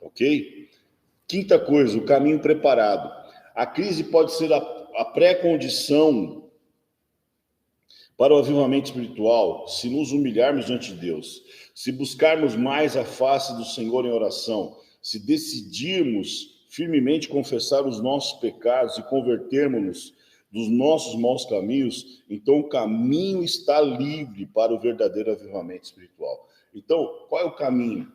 Ok? Quinta coisa, o caminho preparado. A crise pode ser a pré-condição para o avivamento espiritual, se nos humilharmos diante de Deus, se buscarmos mais a face do Senhor em oração, se decidirmos firmemente confessar os nossos pecados e convertermos-nos dos nossos maus caminhos, então o caminho está livre para o verdadeiro avivamento espiritual. Então, qual é o caminho?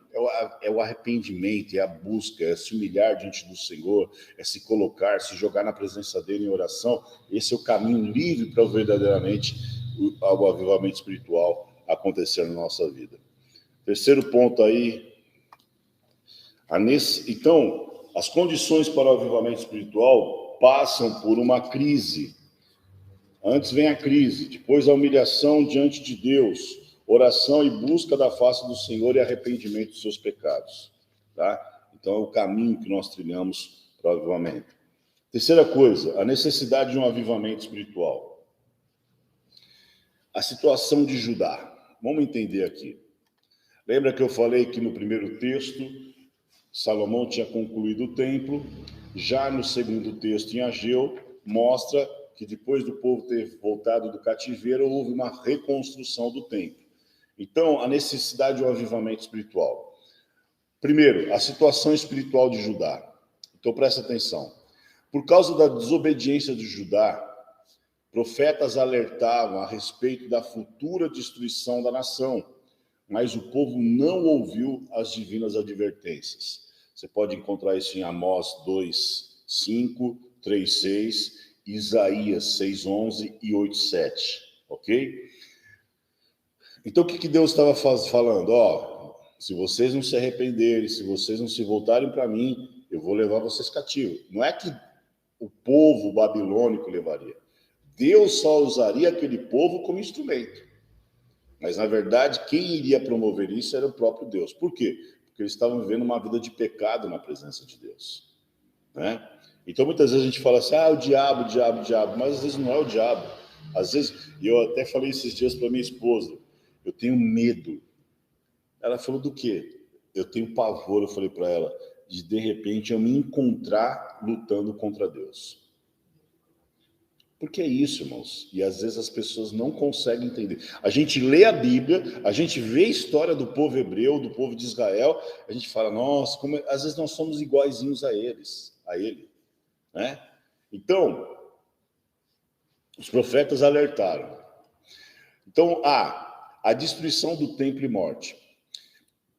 É o arrependimento, é a busca, é se humilhar diante do Senhor, é se colocar, se jogar na presença dele em oração. Esse é o caminho livre para verdadeiramente o avivamento espiritual acontecer na nossa vida. Terceiro ponto aí. Então, as condições para o avivamento espiritual passam por uma crise. Antes vem a crise, depois a humilhação diante de Deus, oração e busca da face do Senhor e arrependimento dos seus pecados. Tá? Então, é o caminho que nós trilhamos para o avivamento. Terceira coisa, a necessidade de um avivamento espiritual. A situação de Judá. Vamos entender aqui. Lembra que eu falei que no primeiro texto, Salomão tinha concluído o templo. Já no segundo texto, em Ageu, mostra que depois do povo ter voltado do cativeiro, houve uma reconstrução do templo. Então, a necessidade de um avivamento espiritual. Primeiro, a situação espiritual de Judá. Então, presta atenção. Por causa da desobediência de Judá, profetas alertavam a respeito da futura destruição da nação, mas o povo não ouviu as divinas advertências. Você pode encontrar isso em Amós 2, 5, 3, 6, Isaías 6, 11 e 8, 7. Ok? Então, o que Deus estava falando? Se vocês não se arrependerem, se vocês não se voltarem para mim, eu vou levar vocês cativos. Não é que o povo babilônico levaria. Deus só usaria aquele povo como instrumento. Mas, na verdade, quem iria promover isso era o próprio Deus. Por quê? Porque eles estavam vivendo uma vida de pecado na presença de Deus. Né? Então, muitas vezes a gente fala assim, o diabo, mas às vezes não é o diabo. Às vezes, e eu até falei esses dias para minha esposa, eu tenho medo. Ela falou do quê? Eu tenho pavor, eu falei para ela, de repente eu me encontrar lutando contra Deus. Porque é isso, irmãos. E às vezes as pessoas não conseguem entender. A gente lê a Bíblia, a gente vê a história do povo hebreu, do povo de Israel, a gente fala, nossa, às vezes nós somos iguaizinhos a ele. Né? Então, os profetas alertaram. Então, a destruição do templo e morte.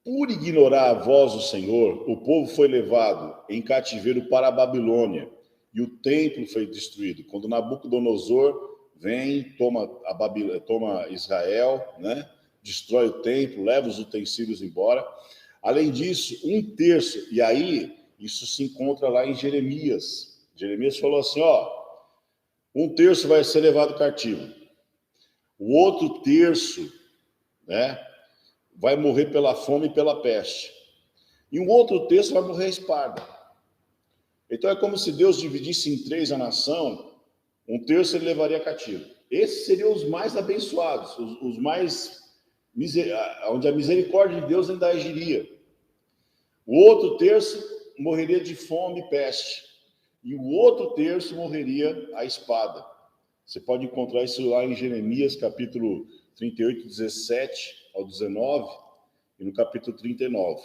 Por ignorar a voz do Senhor, o povo foi levado em cativeiro para a Babilônia. E o templo foi destruído. Quando Nabucodonosor vem, toma Israel, né? Destrói o templo, leva os utensílios embora. Além disso, 1/3, e aí isso se encontra lá em Jeremias. Jeremias falou assim, 1/3 vai ser levado cativo. O outro terço, né, vai morrer pela fome e pela peste. E um outro terço vai morrer à espada. Então é como se Deus dividisse em 3 a nação, 1/3 ele levaria cativo. Esses seriam os mais abençoados, os mais onde a misericórdia de Deus ainda agiria. O outro terço morreria de fome e peste. E o outro terço morreria à espada. Você pode encontrar isso lá em Jeremias, capítulo 38, 17 ao 19, e no capítulo 39.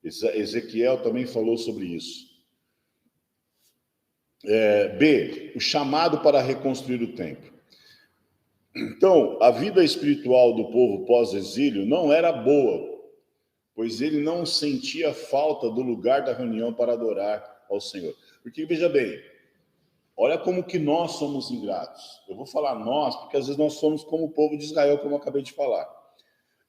Ezequiel também falou sobre isso. B, o chamado para reconstruir o templo. Então, a vida espiritual do povo pós-exílio não era boa, pois ele não sentia falta do lugar da reunião para adorar ao Senhor. Porque, veja bem, olha como que nós somos ingratos. Eu vou falar nós, porque às vezes nós somos como o povo de Israel, como eu acabei de falar.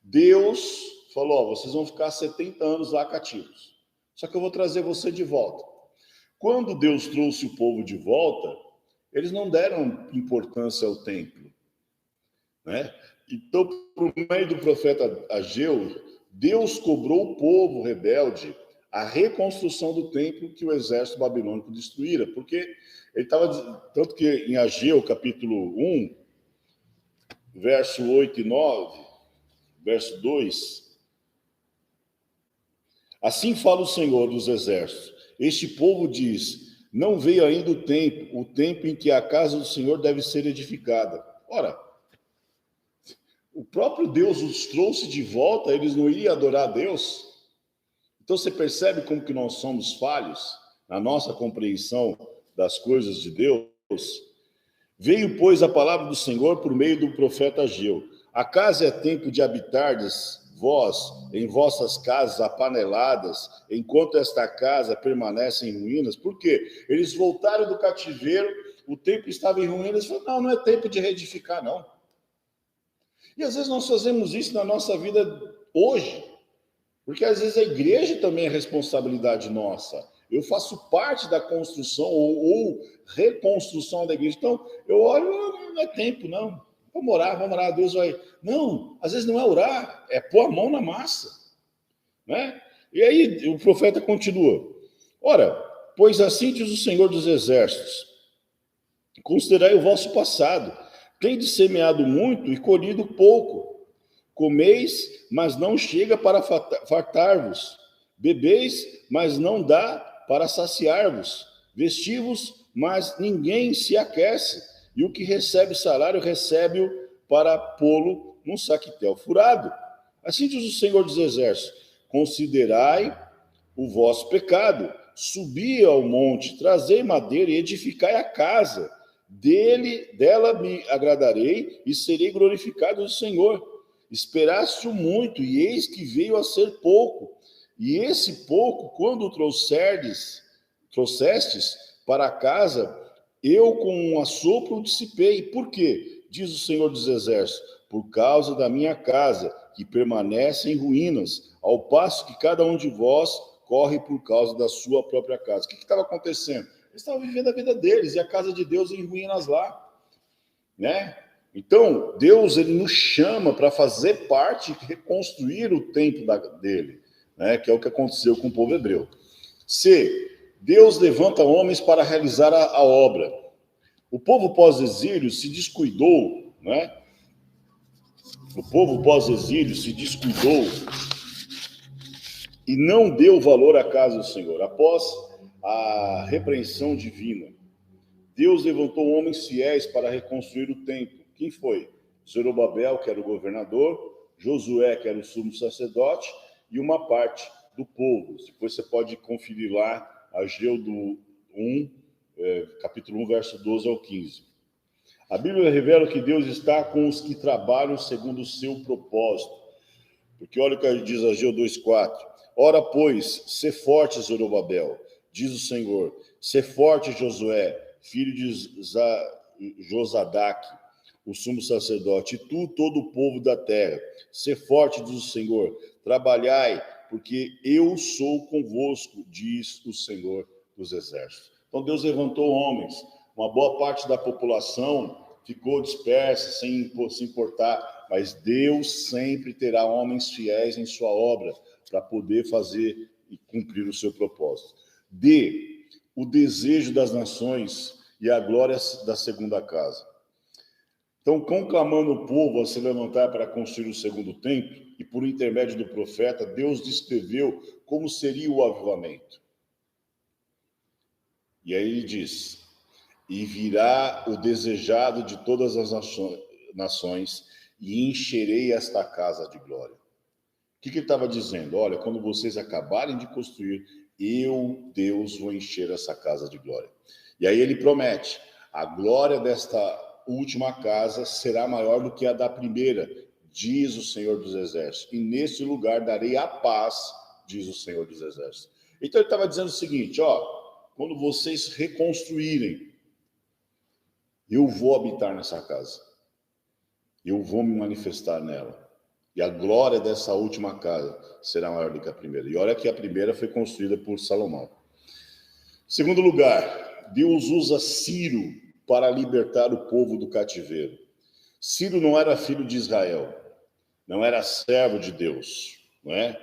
Deus falou, vocês vão ficar 70 anos lá cativos. Só que eu vou trazer você de volta. Quando Deus trouxe o povo de volta, eles não deram importância ao templo, né? Então, por meio do profeta Ageu, Deus cobrou o povo rebelde a reconstrução do templo que o exército babilônico destruíra, porque ele estava, tanto que em Ageu, capítulo 1, verso 8 e 9, verso 2, assim fala o Senhor dos exércitos, este povo diz, não veio ainda o tempo em que a casa do Senhor deve ser edificada. Ora, o próprio Deus os trouxe de volta, eles não iriam adorar a Deus? Então você percebe como que nós somos falhos na nossa compreensão das coisas de Deus? Veio, pois, a palavra do Senhor por meio do profeta Ageu. Acaso é tempo de habitardes vós em vossas casas apaneladas, enquanto esta casa permanece em ruínas? Por quê? Eles voltaram do cativeiro, o templo estava em ruínas, eles falaram, não é tempo de reedificar, não. E às vezes nós fazemos isso na nossa vida hoje, porque às vezes a igreja também é responsabilidade nossa. Eu faço parte da construção ou reconstrução da igreja. Então, eu olho, não é tempo, não. Vamos orar, Deus vai. Não, às vezes não é orar, é pôr a mão na massa, né? E aí o profeta continua. Ora, pois assim diz o Senhor dos Exércitos, considerai o vosso passado, tendes semeado muito e colhido pouco. Comeis, mas não chega para fartar-vos. Bebeis, mas não dá para saciar-vos. Vestivos, mas ninguém se aquece. E o que recebe salário, recebe-o para pô-lo num saquetel furado. Assim diz o Senhor dos Exércitos, considerai o vosso pecado, subi ao monte, trazei madeira e edificai a casa. Dela me agradarei e serei glorificado do Senhor. Esperaste muito, e eis que veio a ser pouco. E esse pouco, quando trouxestes para casa, eu com um assopro o dissipei. Por quê? Diz o Senhor dos Exércitos, por causa da minha casa, que permanece em ruínas, ao passo que cada um de vós corre por causa da sua própria casa. O que estava acontecendo? Eles estavam vivendo a vida deles, e a casa de Deus em ruínas lá, né? Então, Deus ele nos chama para fazer parte, reconstruir o templo dele, né? Que é o que aconteceu com o povo hebreu. C. Deus levanta homens para realizar a obra. O povo pós-exílio se descuidou, né? O povo pós-exílio se descuidou e não deu valor à casa do Senhor. Após a repreensão divina, Deus levantou homens fiéis para reconstruir o templo. Quem foi? Zorobabel, que era o governador, Josué, que era o sumo sacerdote, e uma parte do povo. Depois você pode conferir lá, Ageu do 1, capítulo 1, verso 12 ao 15. A Bíblia revela que Deus está com os que trabalham segundo o seu propósito. Porque olha o que diz Ageu 2,4. Ora, pois, sê forte, Zorobabel, diz o Senhor, sê forte, Josué, filho de Josadaque, o sumo sacerdote, e tu, todo o povo da terra, sê forte, diz o Senhor, trabalhai, porque eu sou convosco, diz o Senhor dos Exércitos. Então Deus levantou homens, uma boa parte da população ficou dispersa, sem se importar, mas Deus sempre terá homens fiéis em sua obra, para poder fazer e cumprir o seu propósito. D. O desejo das nações e a glória da segunda casa. Então, conclamando o povo a se levantar para construir o segundo templo, e por intermédio do profeta, Deus descreveu como seria o avivamento. E aí ele diz, e virá o desejado de todas as nações, e encherei esta casa de glória. O que ele estava dizendo? Olha, quando vocês acabarem de construir, eu, Deus, vou encher essa casa de glória. E aí ele promete, a glória desta última casa será maior do que a da primeira, diz o Senhor dos Exércitos. E nesse lugar darei a paz, diz o Senhor dos Exércitos. Então ele estava dizendo o seguinte, ó, quando vocês reconstruírem, eu vou habitar nessa casa. Eu vou me manifestar nela. E a glória dessa última casa será maior do que a primeira. E olha que a primeira foi construída por Salomão. Segundo lugar, Deus usa Ciro para libertar o povo do cativeiro. Ciro não era filho de Israel, não era servo de Deus, não é?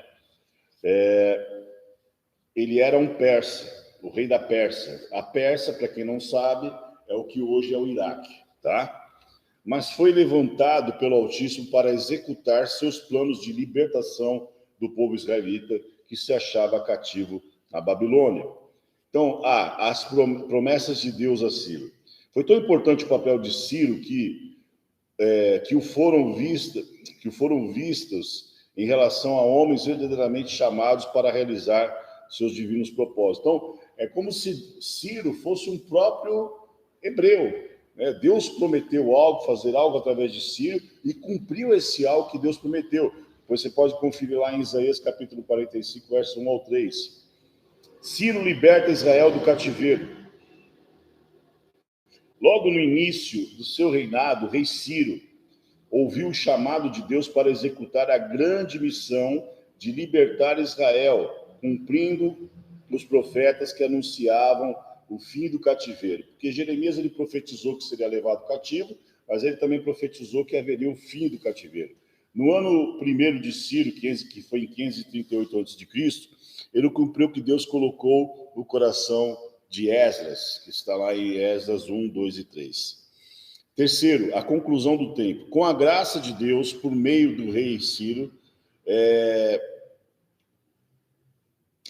Ele era um persa, o rei da Pérsia. A Pérsia, para quem não sabe, é o que hoje é o Iraque, tá? Mas foi levantado pelo Altíssimo para executar seus planos de libertação do povo israelita que se achava cativo na Babilônia. Então, as promessas de Deus a Ciro. Foi tão importante o papel de Ciro que foram vistos em relação a homens verdadeiramente chamados para realizar seus divinos propósitos. Então, é como se Ciro fosse um próprio hebreu. Deus prometeu algo, fazer algo através de Ciro, e cumpriu esse algo que Deus prometeu. Depois você pode conferir lá em Isaías capítulo 45, verso 1 ao 3. Ciro liberta Israel do cativeiro. Logo no início do seu reinado, o rei Ciro ouviu o chamado de Deus para executar a grande missão de libertar Israel, cumprindo os profetas que anunciavam o fim do cativeiro. Porque Jeremias ele profetizou que seria levado cativo, mas ele também profetizou que haveria o fim do cativeiro. No ano 1º de Ciro, que foi em 538 a.C., ele cumpriu o que Deus colocou no coração de Esdras, que está lá em Esdras 1, 2 e 3. Terceiro, a conclusão do tempo. Com a graça de Deus, por meio do rei Ciro,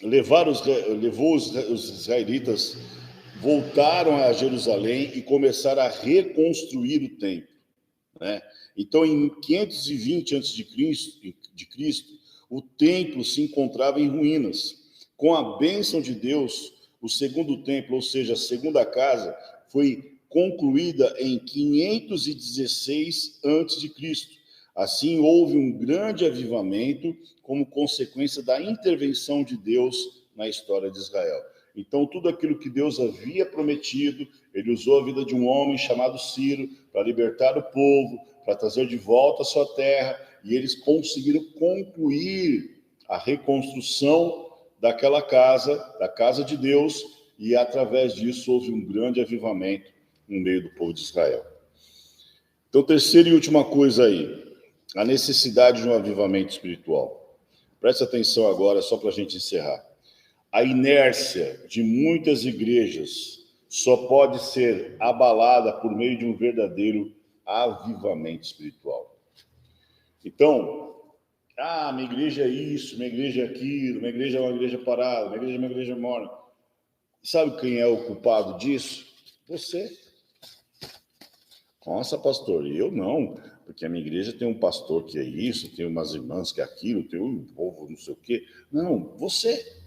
levou os israelitas, voltaram a Jerusalém e começaram a reconstruir o templo, né? Então, em 520 a.C., o templo se encontrava em ruínas. Com a bênção de Deus, o segundo templo, ou seja, a segunda casa, foi concluída em 516 a.C. Assim, houve um grande avivamento como consequência da intervenção de Deus na história de Israel. Então, tudo aquilo que Deus havia prometido, ele usou a vida de um homem chamado Ciro para libertar o povo, para trazer de volta a sua terra, e eles conseguiram concluir a reconstrução daquela casa, da casa de Deus, e através disso houve um grande avivamento no meio do povo de Israel. Então, terceira e última coisa aí, a necessidade de um avivamento espiritual. Presta atenção agora, só para a gente encerrar. A inércia de muitas igrejas só pode ser abalada por meio de um verdadeiro avivamento espiritual. Então, minha igreja é isso, minha igreja é aquilo, minha igreja é uma igreja parada, minha igreja é uma igreja morna. Sabe quem é o culpado disso? Você. Nossa, pastor, eu não, porque a minha igreja tem um pastor que é isso, tem umas irmãs que é aquilo, tem um povo não sei o quê. Não, você.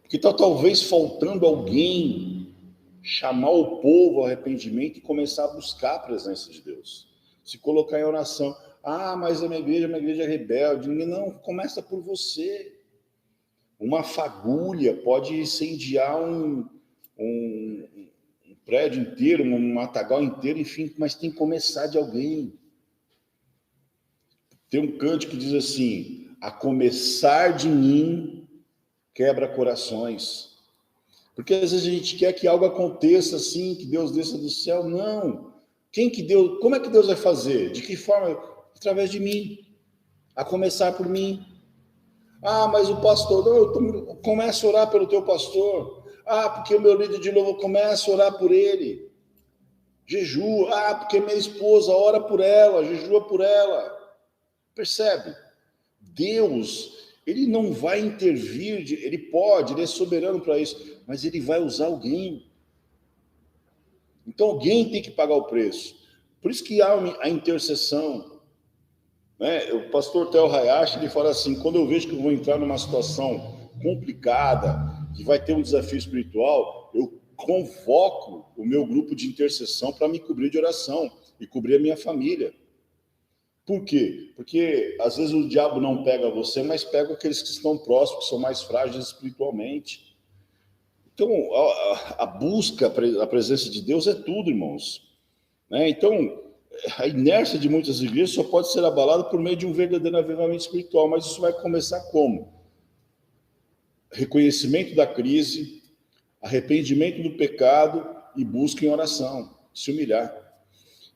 Porque está talvez faltando alguém chamar o povo ao arrependimento e começar a buscar a presença de Deus. Se colocar em oração. Mas a minha igreja é rebelde. Não, começa por você. Uma fagulha pode incendiar um prédio inteiro, um matagal inteiro, enfim, mas tem que começar de alguém. Tem um cântico que diz assim: a começar de mim quebra corações. Porque às vezes a gente quer que algo aconteça assim, que Deus desça do céu. Não. Como é que Deus vai fazer? De que forma? Através de mim. A começar por mim. Mas o pastor, não, começa a orar pelo teu pastor. Porque o meu líder de novo, começa a orar por ele. Jejua. Porque minha esposa, ora por ela, jejua por ela. Percebe? Deus, ele não vai intervir, ele pode, ele é soberano para isso, mas ele vai usar alguém. Então alguém tem que pagar o preço. Por isso que há a intercessão. Né? O pastor Theo Hayashi, ele fala assim: quando eu vejo que eu vou entrar numa situação complicada, que vai ter um desafio espiritual, eu convoco o meu grupo de intercessão para me cobrir de oração e cobrir a minha família. Por quê? Porque às vezes o diabo não pega você, mas pega aqueles que estão próximos, que são mais frágeis espiritualmente. Então, a busca, a presença de Deus é tudo, irmãos. Né? Então, A inércia de muitas igrejas só pode ser abalada por meio de um verdadeiro avivamento espiritual, mas isso vai começar como? Reconhecimento da crise, arrependimento do pecado e busca em oração, se humilhar.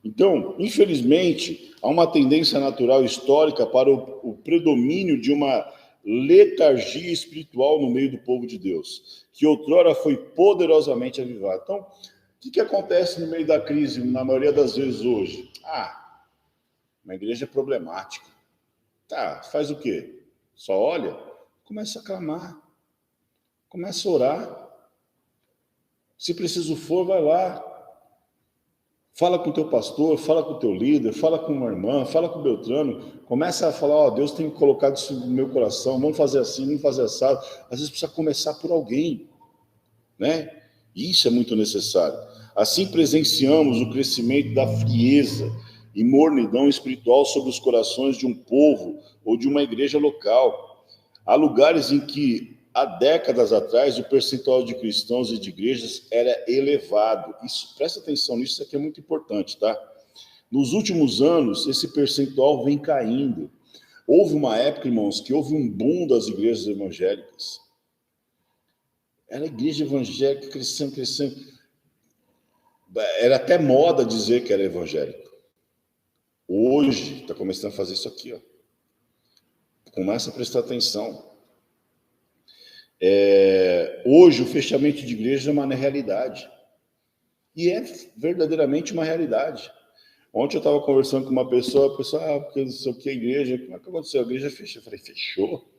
Então, infelizmente, há uma tendência natural histórica para o predomínio de uma letargia espiritual no meio do povo de Deus, que outrora foi poderosamente avivada. Então, o que acontece no meio da crise, na maioria das vezes hoje? Uma igreja é problemática. Tá, faz o quê? Só olha? Começa a clamar. Começa a orar. Se preciso for, vai lá. Fala com o teu pastor, fala com o teu líder, fala com uma irmã, fala com o Beltrano. Começa a falar, Deus tem colocado isso no meu coração, vamos fazer assim, vamos fazer assado. Às vezes precisa começar por alguém, né? E isso é muito necessário. Assim presenciamos o crescimento da frieza e mornidão espiritual sobre os corações de um povo ou de uma igreja local. Há lugares em que, há décadas atrás, o percentual de cristãos e de igrejas era elevado. Isso, presta atenção nisso, isso aqui é muito importante, tá? Nos últimos anos, esse percentual vem caindo. Houve uma época, irmãos, que houve um boom das igrejas evangélicas. Era a igreja evangélica crescendo, crescendo. Era até moda dizer que era evangélico. Hoje, está começando a fazer isso aqui, ó. Começa a prestar atenção. Hoje, o fechamento de igrejas é uma realidade. E é verdadeiramente uma realidade. Ontem eu estava conversando com uma pessoa, a pessoa, porque não sei o que a igreja, como é que aconteceu? A igreja fechou. Eu falei, fechou?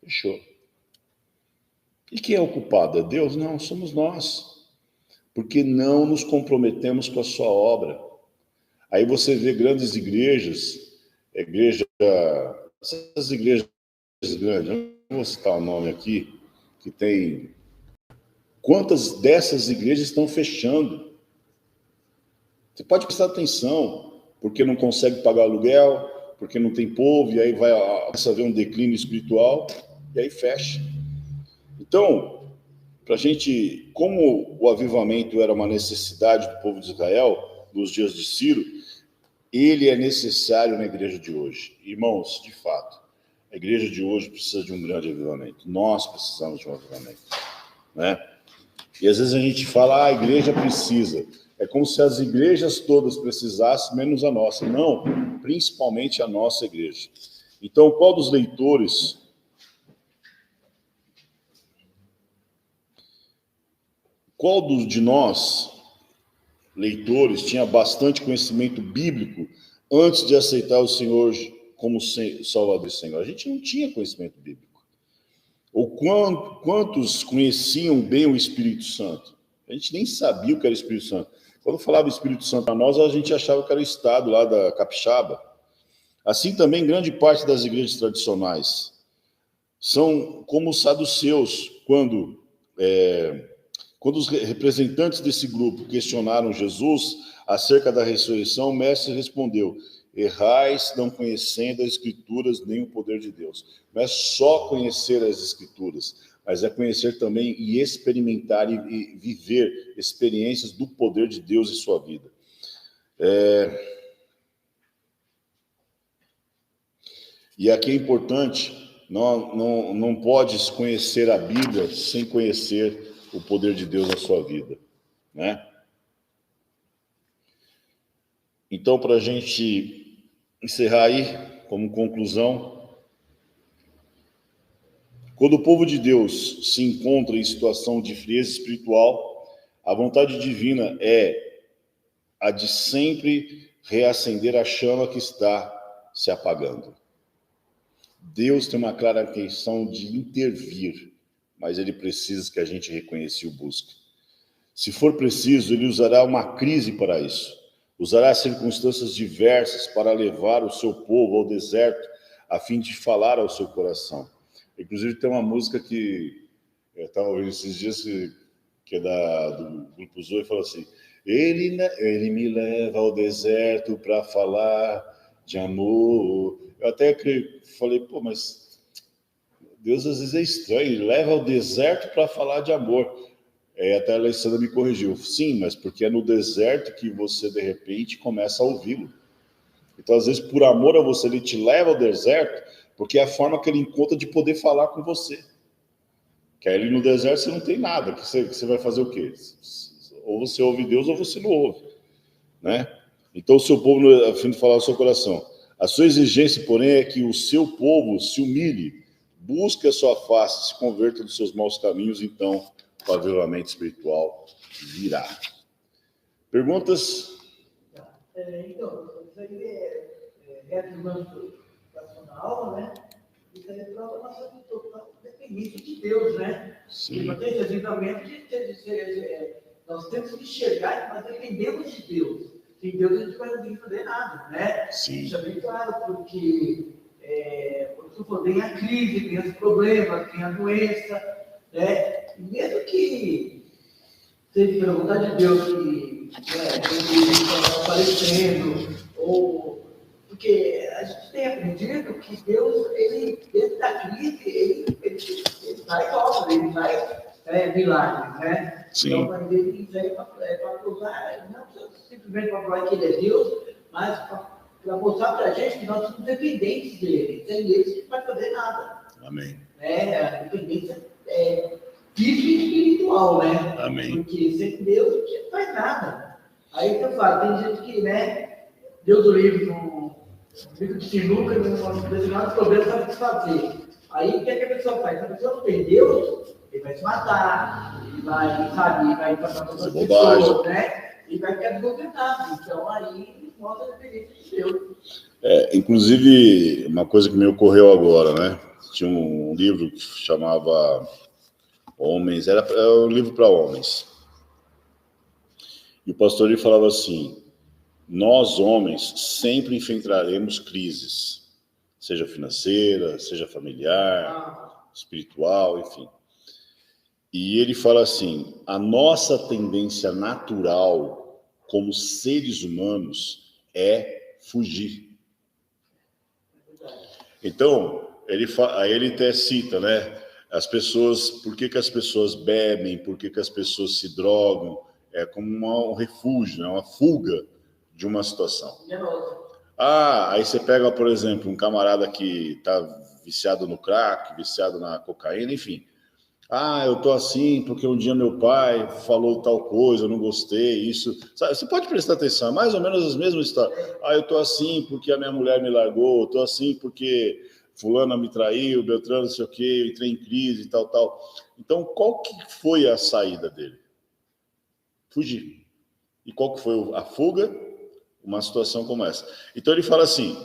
Fechou. E quem é o culpado? É Deus? Não, somos nós. Porque não nos comprometemos com a sua obra. Aí você vê grandes igrejas, essas igrejas grandes, eu não vou citar o nome aqui, que tem... Quantas dessas igrejas estão fechando? Você pode prestar atenção, porque não consegue pagar aluguel, porque não tem povo, e aí vai haver um declínio espiritual, e aí fecha. Então, para a gente, como o avivamento era uma necessidade do povo de Israel, nos dias de Ciro, ele é necessário na igreja de hoje. Irmãos, de fato, a igreja de hoje precisa de um grande avivamento. Nós precisamos de um avivamento, né? E às vezes a gente fala, a igreja precisa. É como se as igrejas todas precisassem, menos a nossa. Não, principalmente a nossa igreja. Então, qual dos leitores... Qual de nós, leitores, tinha bastante conhecimento bíblico antes de aceitar o Senhor como Salvador e Senhor? A gente não tinha conhecimento bíblico. Ou quantos conheciam bem o Espírito Santo? A gente nem sabia o que era o Espírito Santo. Quando falava Espírito Santo para nós, a gente achava que era o estado lá da Capixaba. Assim também, grande parte das igrejas tradicionais são como os saduceus, quando os representantes desse grupo questionaram Jesus acerca da ressurreição, o mestre respondeu, errais não conhecendo as Escrituras nem o poder de Deus. Não é só conhecer as Escrituras, mas é conhecer também e experimentar e viver experiências do poder de Deus em sua vida. E aqui é importante, não pode conhecer a Bíblia sem conhecer o poder de Deus na sua vida, né? Então, para a gente encerrar aí, como conclusão, quando o povo de Deus se encontra em situação de frieza espiritual, a vontade divina é a de sempre reacender a chama que está se apagando. Deus tem uma clara intenção de intervir, mas ele precisa que a gente reconheça e o busque. Se for preciso, ele usará uma crise para isso. Usará circunstâncias diversas para levar o seu povo ao deserto, a fim de falar ao seu coração. Inclusive, tem uma música que eu estava ouvindo esses dias, que é do Grupo Zoe, e fala assim, ele me leva ao deserto para falar de amor. Eu até falei, mas Deus às vezes é estranho, ele leva ao deserto para falar de amor. Até a Alessandra me corrigiu. Sim, mas porque é no deserto que você, de repente, começa a ouvi-lo. Então, às vezes, por amor a você, ele te leva ao deserto, porque é a forma que ele encontra de poder falar com você. Que aí ali no deserto você não tem nada, que você vai fazer o quê? Ou você ouve Deus ou você não ouve, né? Então, o seu povo, a fim de falar ao seu coração, a sua exigência, porém, é que o seu povo se humilhe, busque a sua face, se converta dos seus maus caminhos, então o avivamento espiritual virá. Perguntas? Então, isso aí é reafirmando a aula, né? Isso aí prova a nossa total dependência de Deus, né? Sim. E para ter esse avivamento, nós temos que enxergar que nós dependemos de Deus. Sem Deus a gente não vai conseguir fazer nada, né? Sim. Isso é bem claro, porque vem a crise, vem os problemas, vem a doença, né? E mesmo que seja pela vontade de Deus que ele está aparecendo, ou porque a gente tem aprendido que Deus, ele dentro da crise, ele faz obras, ele faz milagres, né? Sim. Então, ele veio para provar, não simplesmente para provar que ele é Deus, mas para mostrar para a gente que nós somos dependentes dele. Sem ele, a gente não vai fazer nada. Amém. A dependência física e espiritual, né? Amém. Porque sem Deus, a gente não faz nada. Aí eu falo, tem gente que, né, Deus o livre, um bico de sinuca, um determinado problema para desfazer. Aí o que a pessoa faz? Se a pessoa não tem Deus, ele vai se matar, ele vai, sabe, vai passar para outras pessoas, né? E vai ficar desgovernado. Então aí mostra a dependência de Deus. Inclusive, uma coisa que me ocorreu agora, né? Tinha um livro que chamava Homens, era um livro para homens. E o pastor ele falava assim: nós homens sempre enfrentaremos crises, seja financeira, seja familiar, espiritual, enfim. E ele fala assim: a nossa tendência natural como seres humanos é fugir. Então, aí ele até cita, né? As pessoas, por que as pessoas bebem, por que as pessoas se drogam? É como um refúgio, né? Uma fuga de uma situação. Aí você pega, por exemplo, um camarada que está viciado no crack, viciado na cocaína, enfim. Eu tô assim porque um dia meu pai falou tal coisa, eu não gostei, isso... Sabe, você pode prestar atenção, é mais ou menos as mesmas histórias. Eu tô assim porque a minha mulher me largou, eu tô assim porque fulana me traiu, Beltrano, não sei o quê, eu entrei em crise e tal. Então, qual que foi a saída dele? Fugir. E qual que foi a fuga? Uma situação como essa. Então, ele fala assim,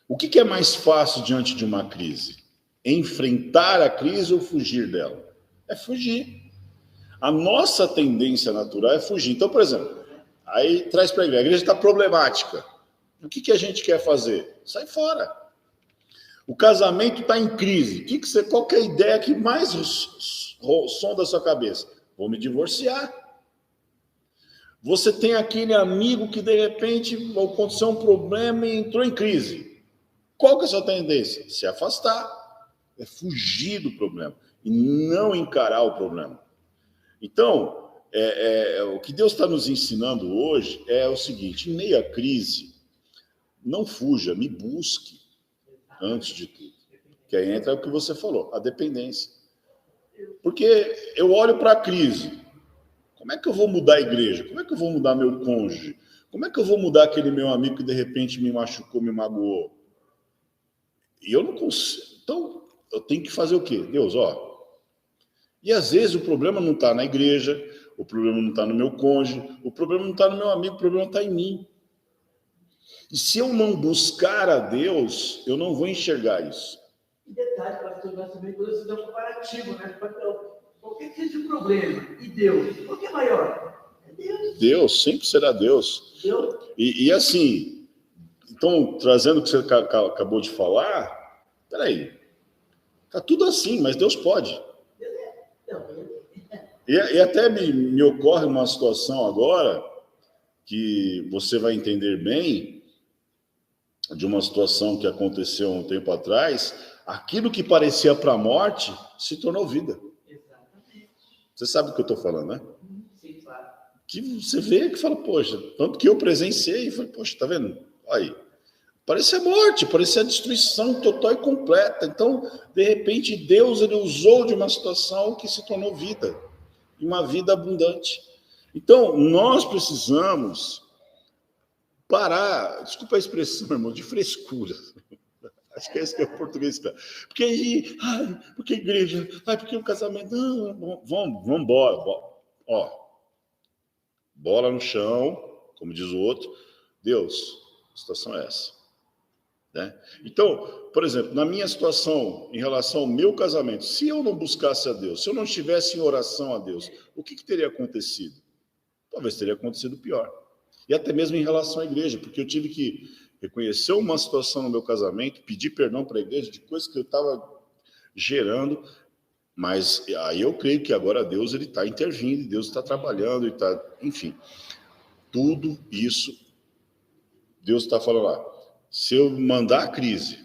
o que é mais fácil diante de uma crise? Enfrentar a crise ou fugir dela? É fugir. A nossa tendência natural é fugir. Então, por exemplo, aí traz para a igreja está problemática. O que a gente quer fazer? Sai fora. O casamento está em crise. Qual que é a ideia que mais sonda a sua cabeça? Vou me divorciar. Você tem aquele amigo que, de repente, aconteceu um problema e entrou em crise. Qual que é a sua tendência? Se afastar. É fugir do problema e não encarar o problema. Então, o que Deus está nos ensinando hoje é o seguinte: em meio à crise, não fuja, me busque antes de tudo. Que aí entra o que você falou, a dependência. Porque eu olho para a crise, como é que eu vou mudar a igreja? Como é que eu vou mudar meu cônjuge? Como é que eu vou mudar aquele meu amigo que de repente me machucou, me magoou? E eu não consigo. Então, eu tenho que fazer o quê? Deus, E às vezes o problema não está na igreja, o problema não está no meu cônjuge, o problema não está no meu amigo, o problema está em mim. E se eu não buscar a Deus, eu não vou enxergar isso. E detalhe, pastor, nós também podemos fazer um comparativo, né? Por que seja um problema? E Deus? Por que é maior? É Deus. Deus, sempre será Deus. Deus. E assim, então, trazendo o que você acabou de falar, peraí, tá tudo assim, mas Deus pode. E até me ocorre uma situação agora, que você vai entender bem, de uma situação que aconteceu um tempo atrás, aquilo que parecia para a morte se tornou vida. Exatamente. Você sabe do que eu estou falando, né? Sim, claro. Que você vê que fala, poxa, tanto que eu presenciei e falei, poxa, tá vendo? Aí, Parecia morte, parecia destruição total e completa. Então, de repente, Deus ele usou de uma situação que se tornou vida, e uma vida abundante. Então, nós precisamos parar, desculpa a expressão, irmão, de frescura. Acho que esse que é o português. Porque aí, porque a igreja, porque o casamento. Não, vamos embora. Ó, bola no chão, como diz o outro. Deus, a situação é essa. Né? Então, por exemplo, na minha situação, em relação ao meu casamento, se eu não buscasse a Deus, se eu não estivesse em oração a Deus, o que teria acontecido? Talvez teria acontecido pior. E até mesmo em relação à igreja, porque eu tive que reconhecer uma situação no meu casamento, pedir perdão para a igreja de coisas que eu estava gerando, mas aí eu creio que agora Deus ele está intervindo, Deus está trabalhando, enfim, tudo isso Deus está falando lá. Se eu mandar a crise,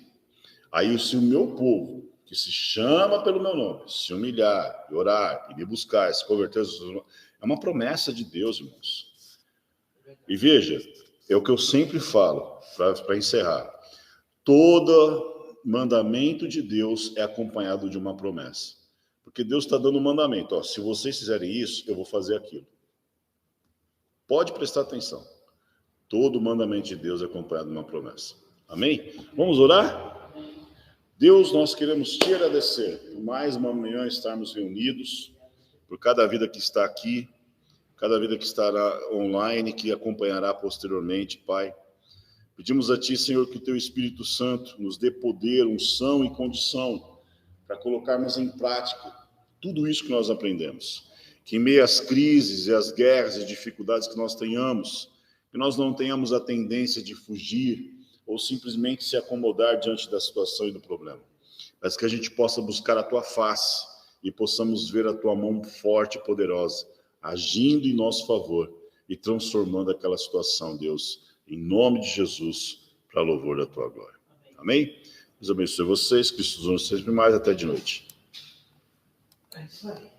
aí se o meu povo, que se chama pelo meu nome, se humilhar, orar, e me buscar, se converter, é uma promessa de Deus, irmãos. E veja, é o que eu sempre falo, para encerrar. Todo mandamento de Deus é acompanhado de uma promessa. Porque Deus está dando um mandamento. Ó, se vocês fizerem isso, eu vou fazer aquilo. Pode prestar atenção. Todo mandamento de Deus é acompanhado de uma promessa. Amém? Vamos orar? Deus, nós queremos te agradecer por mais uma manhã estarmos reunidos, por cada vida que está aqui, cada vida que estará online, que acompanhará posteriormente, Pai. Pedimos a Ti, Senhor, que Teu Espírito Santo nos dê poder, unção e condição para colocarmos em prática tudo isso que nós aprendemos. Que em meio às crises e às guerras e dificuldades que nós tenhamos, que nós não tenhamos a tendência de fugir ou simplesmente se acomodar diante da situação e do problema, mas que a gente possa buscar a Tua face e possamos ver a Tua mão forte e poderosa, agindo em nosso favor e transformando aquela situação, Deus, em nome de Jesus, para louvor da Tua glória. Amém? Deus abençoe vocês, que estudam sempre mais, até de noite. É isso aí.